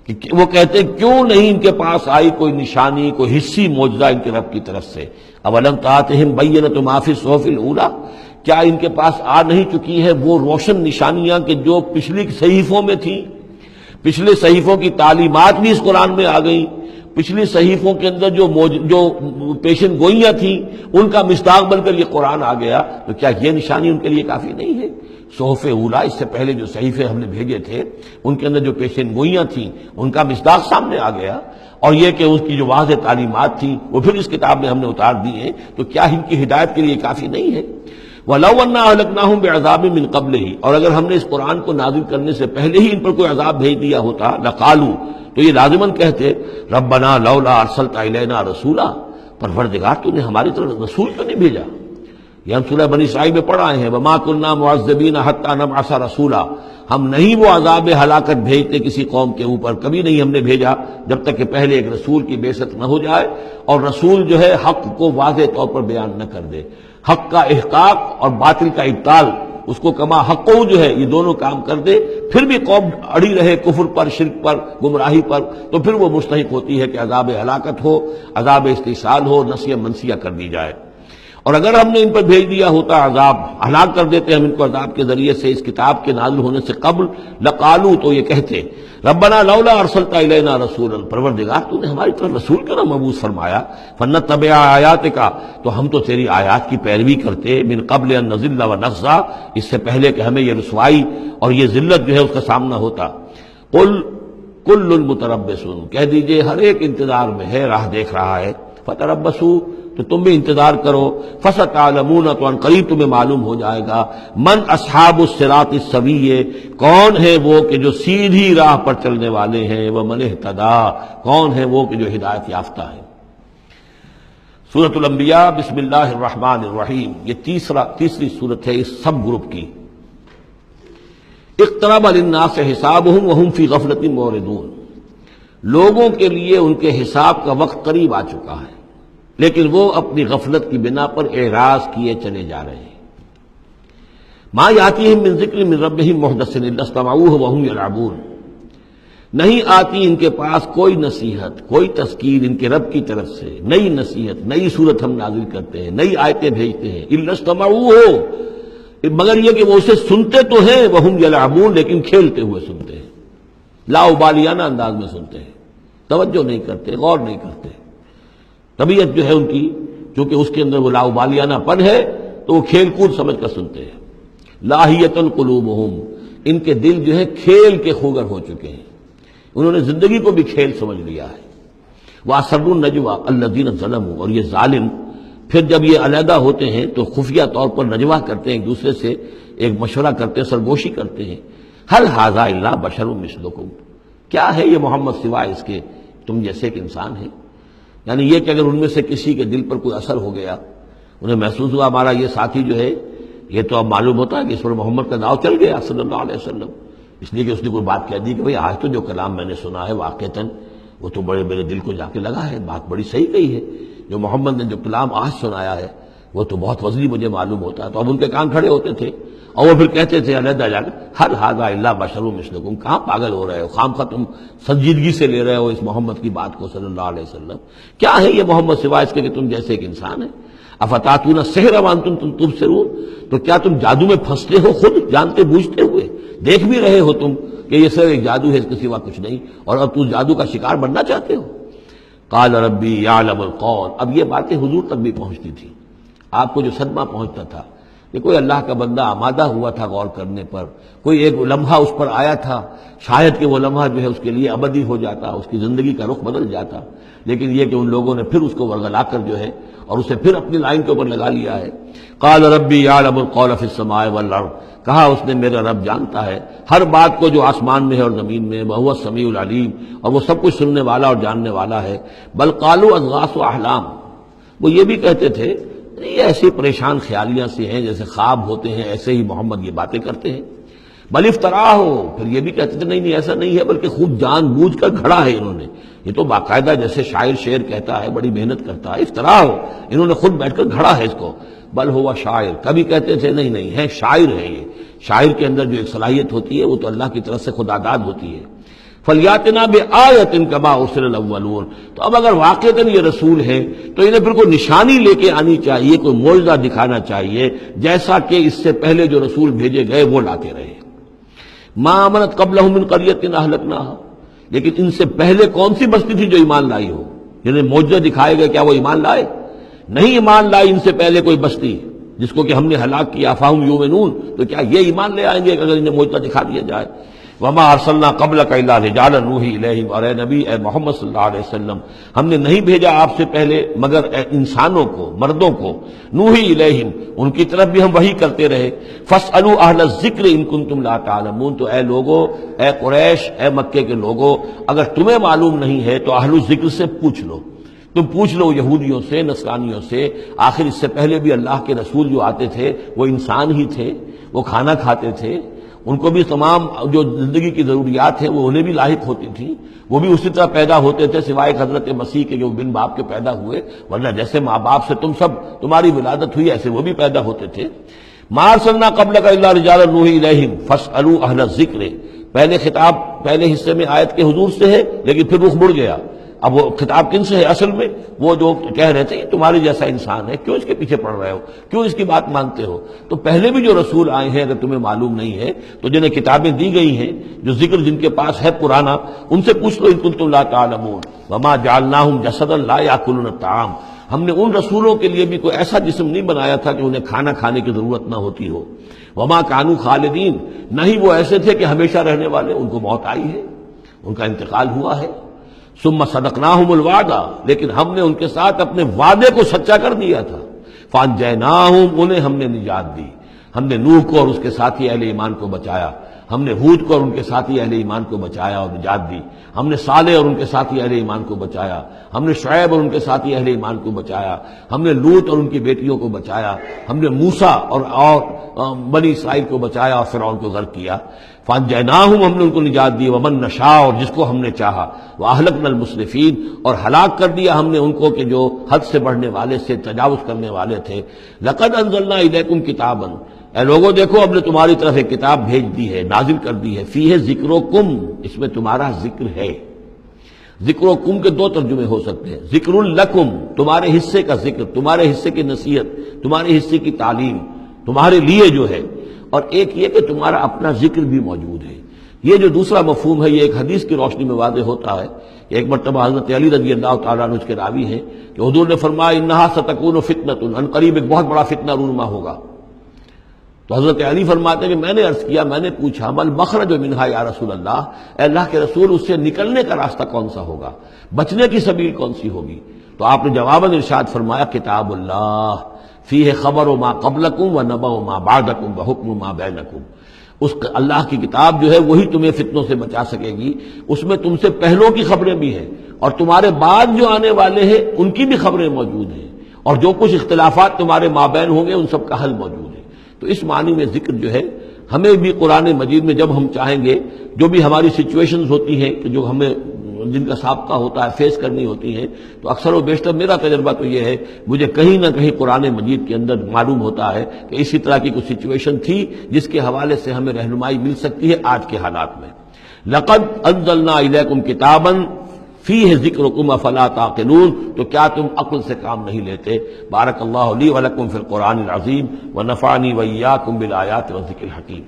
کہ وہ کہتے ہیں کیوں نہیں ان کے پاس آئی کوئی نشانی، کوئی حصی معجزہ ان کے رب کی طرف سے۔ اولم تاتہم بینۃ ما فی الصحف الاولی، کیا ان کے پاس آ نہیں چکی ہے وہ روشن نشانیاں کہ جو پچھلی صحیفوں میں تھیں؟ پچھلے صحیفوں کی تعلیمات بھی اس قرآن میں آ گئیں، پچھلی صحیفوں کے اندر جو پیشن گوئیاں تھیں ان کا مصداق بن کر یہ قرآن آ گیا، تو کیا یہ نشانی ان کے لیے کافی نہیں ہے؟ صحف اولا، اس سے پہلے جو صحیفے ہم نے بھیجے تھے ان کے اندر جو پیشن گوئیاں تھیں ان کا مصداق سامنے آ گیا، اور یہ کہ اس کی جو واضح تعلیمات تھیں وہ پھر اس کتاب میں ہم نے اتار دی ہیں، تو کیا ان کی ہدایت کے لیے کافی نہیں ہے؟ وَلَوْ أَنَّا أَهْلَكْنَاهُمْ بِعَذَابٍ مِّن قَبْلِهِ، اور اگر ہم نے اس قرآن کو نازل کرنے سے پہلے ہی ان پر کوئی عذاب بھیج دیا ہوتا، لَقَالُوا، تو یہ لازماً کہتے رَبَّنَا لَوْلَا أَرْسَلْتَ إِلَيْنَا رَسُولًا، پروردگار تو نے ہماری طرف رسول کیوں نہیں بھیجا؟ یہ ہم سورہ بنی اسرائیل میں پڑھ آئے ہیں، وَمَا كُنَّا مُعَذِّبِينَ حَتَّىٰ نَبْعَثَ رَسُولًا، ہم نہیں وہ عذاب ہلاکت بھیجتے کسی قوم کے اوپر، کبھی نہیں ہم نے بھیجا جب تک کہ پہلے ایک رسول کی بعثت نہ ہو جائے، اور رسول جو ہے حق کو واضح طور پر بیان نہ کر دے، حق کا احقاق اور باطل کا ابطال، اس کو کما حقو جو ہے یہ دونوں کام کر دے، پھر بھی قوم اڑی رہے کفر پر، شرک پر، گمراہی پر، تو پھر وہ مستحق ہوتی ہے کہ عذاب ہلاکت ہو، عذاب استحصال ہو، نسیہ منسیہ کر دی جائے۔ اور اگر ہم نے ان پر بھیج دیا ہوتا عذاب، ہلاک کر دیتے ہم ان کو عذاب کے ذریعے سے اس کتاب کے نازل ہونے سے قبل، لقالو، تو یہ کہتے ربنا لولا ارسلت الینا رسولا، پروردگار تو نے ہماری طرف رسول کا نہ مبعوث فرمایا، فنتبع آیاتک، تو ہم تو تیری آیات کی پیروی کرتے، من قبل ان نذل ونخزى، اس سے پہلے کہ ہمیں یہ رسوائی اور یہ ذلت جو ہے اس کا سامنا ہوتا۔ قل کل متربص، کہہ دیجئے ہر ایک انتظار میں ہے، راہ دیکھ رہا ہے، فتربصوا، تو تم بھی انتظار کرو، فستعلمون، تو ان قریب تمہیں معلوم ہو جائے گا، من اصحاب الصراط السوی، کون ہے وہ کہ جو سیدھی راہ پر چلنے والے ہیں، ومن اہتدی، کون ہے وہ کہ جو ہدایت یافتہ ہے۔ سورۃ الانبیاء، بسم اللہ الرحمن الرحیم، یہ تیسری سورت ہے اس سب گروپ کی۔ اقترب للناس حسابهم وهم فی غفلۃ معرضون، لوگوں کے لیے ان کے حساب کا وقت قریب آ چکا ہے لیکن وہ اپنی غفلت کی بنا پر اعراض کیے چلے جا رہے ہیں۔ ما یاتیہم من ذکر من ربہم محدث الا استمعوہ وہم یلعبون، نہیں آتی ان کے پاس کوئی نصیحت، کوئی تذکیر ان کے رب کی طرف سے، نئی نصیحت، نئی صورت ہم نازل کرتے ہیں، نئی آیتیں بھیجتے ہیں، الا استمعوہ، مگر یہ کہ وہ اسے سنتے تو ہیں، وہم یلعبون، لیکن کھیلتے ہوئے سنتے ہیں، لا ابالیانہ انداز میں سنتے ہیں، توجہ نہیں کرتے، غور نہیں کرتے۔ طبیعت جو ہے ان کی، چونکہ اس کے اندر وہ لاؤبالیانہ پن ہے، تو تو وہ کھیل کود سمجھ کر سنتے ہیں. لاہیۃ قلوبہم، ان کے دل جو ہے کھیل کے خوگر ہو چکے ہیں، انہوں نے زندگی کو بھی کھیل سمجھ لیا ہے. وَأَسَرُّوا النَّجْوَىٰ الَّذِينَ ظَلَمُوا، اور یہ ظالم پھر جب یہ علیحدہ ہوتے ہیں تو خفیہ طور پر نجوا کرتے ہیں، ایک دوسرے سے ایک مشورہ کرتے ہیں، سرگوشی کرتے ہیں. هَلْ هَٰذَا إِلَّا بَشَرٌ مِثْلُكُمْ، کیا ہے یہ محمد سوائے اس کے تم جیسے ایک انسان ہے. یعنی یہ کہ اگر ان میں سے کسی کے دل پر کوئی اثر ہو گیا، انہیں محسوس ہوا ہمارا یہ ساتھی جو ہے یہ تو اب معلوم ہوتا ہے کہ اس پر محمد کا داؤ چل گیا صلی اللہ علیہ وسلم، اس لیے کہ اس نے کوئی بات کہہ دی کہ بھئی آج تو جو کلام میں نے سنا ہے واقعتاً وہ تو بڑے میرے دل کو جا کے لگا ہے، بات بڑی صحیح کہی ہے، جو محمد نے جو کلام آج سنایا ہے وہ تو بہت وزنی مجھے معلوم ہوتا ہے. تو اب ان کے کان کھڑے ہوتے تھے اور وہ پھر کہتے تھے علیحدہ جا کر هَلْ هَٰذَا إِلَّا بَشَرٌ مِثْلُكُمْ، کہاں پاگل ہو رہے ہو، خامخواہ تم سنجیدگی سے لے رہے ہو اس محمد کی بات کو صلی اللہ علیہ وسلم. کیا ہے یہ محمد سوائے اس کے کہ تم جیسے ایک انسان ہے. افتاتون السحر وانتم تبصرون، تو کیا تم جادو میں پھنستے ہو خود جانتے بوجھتے ہوئے، دیکھ بھی رہے ہو تم کہ یہ صرف ایک جادو ہے، اس کے سوا کچھ نہیں، اور اب تم جادو کا شکار بننا چاہتے ہو. قال ربی یعلم القول، اب یہ باتیں حضور تک بھی پہنچتی تھی، آپ کو جو صدمہ پہنچتا تھا کہ کوئی اللہ کا بندہ آمادہ ہوا تھا غور کرنے پر، کوئی ایک لمحہ اس پر آیا تھا، شاید کہ وہ لمحہ جو ہے اس کے لیے ابدی ہو جاتا، اس کی زندگی کا رخ بدل جاتا، لیکن یہ کہ ان لوگوں نے پھر اس کو ورگلا کر جو ہے اور اسے پھر اپنی لائن کے اوپر لگا لیا ہے. قال ربی یعلم القول فی السماء والارض، کہا اس نے میرا رب جانتا ہے ہر بات کو جو آسمان میں ہے اور زمین میں، وہو السمیع العلیم، اور وہ سب کچھ سننے والا اور جاننے والا ہے. بل قالوا اضغاث احلام، وہ یہ بھی کہتے تھے یہ ایسی پریشان خیالیاں سے ہیں جیسے خواب ہوتے ہیں، ایسے ہی محمد یہ باتیں کرتے ہیں. بل افطرا ہو، پھر یہ بھی کہتے تھے نہیں ایسا نہیں ہے، بلکہ خوب جان بوجھ کر گھڑا ہے انہوں نے، یہ تو باقاعدہ جیسے شاعر شعر کہتا ہے بڑی محنت کرتا ہے، افطرا ہو انہوں نے خود بیٹھ کر گھڑا ہے اس کو. بل ہوا شاعر، کبھی کہتے تھے نہیں ہے شاعر ہے، یہ شاعر کے اندر جو ایک صلاحیت ہوتی ہے وہ تو اللہ کی طرف سے خدا داد ہوتی ہے. فلیاتنا بآیۃ کما ارسل الاولون، تو اب اگر واقعتاً یہ رسول ہے تو انہیں پھر کوئی نشانی لے کے آنی چاہیے، کوئی معجزہ دکھانا چاہیے جیسا کہ اس سے پہلے جو رسول بھیجے گئے وہ لاتے رہے. ما آمنت قبلہم من قریۃ اہلکناہا، لیکن ان سے پہلے کون سی بستی تھی جو ایمان لائی ہو، جنہیں معجزہ دکھائے گئے، کیا وہ ایمان لائے؟ نہیں ایمان لائی ان سے پہلے کوئی بستی جس کو کہ ہم نے ہلاک کیا. فہم یؤمنون، تو کیا یہ ایمان لے آئیں گے اگر انہیں معجزہ دکھا دیا جائے؟ وما ارسلنا قبلک الا رجالا نوحی الیہم، اور اے نبی اے محمد صلی اللہ علیہ وسلم ہم نے نہیں بھیجا آپ سے پہلے مگر انسانوں کو، مردوں کو، نوحی الیہم ان کی طرف بھی ہم وحی کرتے رہے. فاسألوا اہل الذکر ان کنتم لا تعلمون، تو اے لوگو، اے قریش، اے مکے کے لوگو، اگر تمہیں معلوم نہیں ہے تو اہل الذکر سے پوچھ لو، تم پوچھ لو یہودیوں سے، نصرانیوں سے. آخر اس سے پہلے بھی اللہ کے رسول جو آتے تھے وہ انسان ہی تھے، وہ کھانا کھاتے تھے، ان کو بھی تمام جو زندگی کی ضروریات ہیں وہ انہیں بھی لاحق ہوتی تھیں، وہ بھی اسی طرح پیدا ہوتے تھے سوائے حضرت مسیح کے جو بن باپ کے پیدا ہوئے، ورنہ جیسے ماں باپ سے تم سب تمہاری ولادت ہوئی ایسے وہ بھی پیدا ہوتے تھے. ما ارسلنا قبلک الا رجالا نوحی الیہم فاسألوا اہل الذکر، پہلے خطاب پہلے حصے میں آیت کے حضور سے ہے لیکن پھر رخ مڑ گیا. اب وہ خطاب کن سے ہے اصل میں؟ وہ جو کہہ رہے تھے تمہارے جیسا انسان ہے، کیوں اس کے پیچھے پڑ رہے ہو، کیوں اس کی بات مانتے ہو؟ تو پہلے بھی جو رسول آئے ہیں اگر تمہیں معلوم نہیں ہے تو جنہیں کتابیں دی گئی ہیں، جو ذکر جن کے پاس ہے پرانا، ان سے پوچھ لو ان کنتم لا تعلمون. وما جعلناہم جسدا لا یاکلون الطعام، ہم نے ان رسولوں کے لیے بھی کوئی ایسا جسم نہیں بنایا تھا کہ انہیں کھانا کھانے کی ضرورت نہ ہوتی ہو. وما کانوا خالدین، نہ ہی وہ ایسے تھے کہ ہمیشہ رہنے والے، ان کو موت آئی ہے، ان کا انتقال ہوا ہے. ثم صدقناہم الوعدہ، لیکن ہم نے ان کے ساتھ اپنے وعدے کو سچا کر دیا تھا. فانجیناہم، انہیں ہم نے نجات دی، ہم نے نوح کو اور اس کے ساتھی اہل ایمان کو بچایا، ہم نے ہود کو اور ان کے ساتھی اہل ایمان کو بچایا اور نجات دی، ہم نے صالح اور ان کے ساتھی اہل ایمان کو بچایا، ہم نے شعیب اور ان کے ساتھی اہل ایمان کو بچایا، ہم نے لوط اور ان کی بیٹیوں کو بچایا، ہم نے موسیٰ اور بنی اسرائیل کو بچایا اور فرعون کو غرق کیا. فانجیناہم، ہم نے ان کو نجات دی. ومن نشاء، اور جس کو ہم نے چاہا. واہلکنا المسرفین، اور ہلاک کر دیا ہم نے ان کو کہ جو حد سے بڑھنے والے سے تجاوز کرنے والے تھے. لقد انزلنا الیکم کتابا، اے لوگوں دیکھو اب نے تمہاری طرف ایک کتاب بھیج دی ہے، نازل کر دی ہے. فیہ ذکرکم، اس میں تمہارا ذکر ہے. ذکرکم کے دو ترجمے ہو سکتے ہیں. ذکر لکم، تمہارے حصے کا ذکر، تمہارے حصے کی نصیحت، تمہارے حصے کی تعلیم، تمہارے لیے جو ہے. اور ایک یہ کہ تمہارا اپنا ذکر بھی موجود ہے. یہ جو دوسرا مفہوم ہے یہ ایک حدیث کی روشنی میں واضح ہوتا ہے کہ ایک مرتبہ حضرت علی رضی اللہ تعالیٰ عنہ کے راوی ہیں کہ حضور نے فرمایا انہا ستکون فتنۃ، ان قریب ایک بہت بڑا فتنہ رونما ہوگا. تو حضرت علی فرماتے ہیں کہ میں نے عرض کیا، میں نے پوچھا مل مخرج منہا یا رسول اللہ، اے اللہ کے رسول اس سے نکلنے کا راستہ کون سا ہوگا، بچنے کی سبیل کون سی ہوگی؟ تو آپ نے جواباً ارشاد فرمایا کتاب اللہ فیہ خبر ما قبلکم و نبأ ما بعدکم و حکم ما بینکم. اس اللہ کی کتاب جو ہے وہی تمہیں فتنوں سے بچا سکے گی، اس میں تم سے پہلوں کی خبریں بھی ہیں اور تمہارے بعد جو آنے والے ہیں ان کی بھی خبریں موجود ہیں، اور جو کچھ اختلافات تمہارے مابین ہوں گے ان سب کا حل موجود ہے. تو اس معنی میں ذکر جو ہے ہمیں بھی قرآن مجید میں جب ہم چاہیں گے جو بھی ہماری سچویشنز ہوتی ہیں کہ جو ہمیں جن کا سابقہ ہوتا ہے فیس کرنی ہوتی ہیں، تو اکثر و بیشتر میرا تجربہ تو یہ ہے مجھے کہیں نہ کہیں قرآن مجید کے اندر معلوم ہوتا ہے کہ اسی طرح کی کوئی سچویشن تھی جس کے حوالے سے ہمیں رہنمائی مل سکتی ہے آج کے حالات میں. لقد انزلنا الیکم کتابا فیہ ذکرکم افلا تعقلون، تو کیا تم عقل سے کام نہیں لیتے؟ بارک اللہ لی ولکم فی القرآن العظیم ونفعنی وإیاکم بالآیات والذکر الحکیم.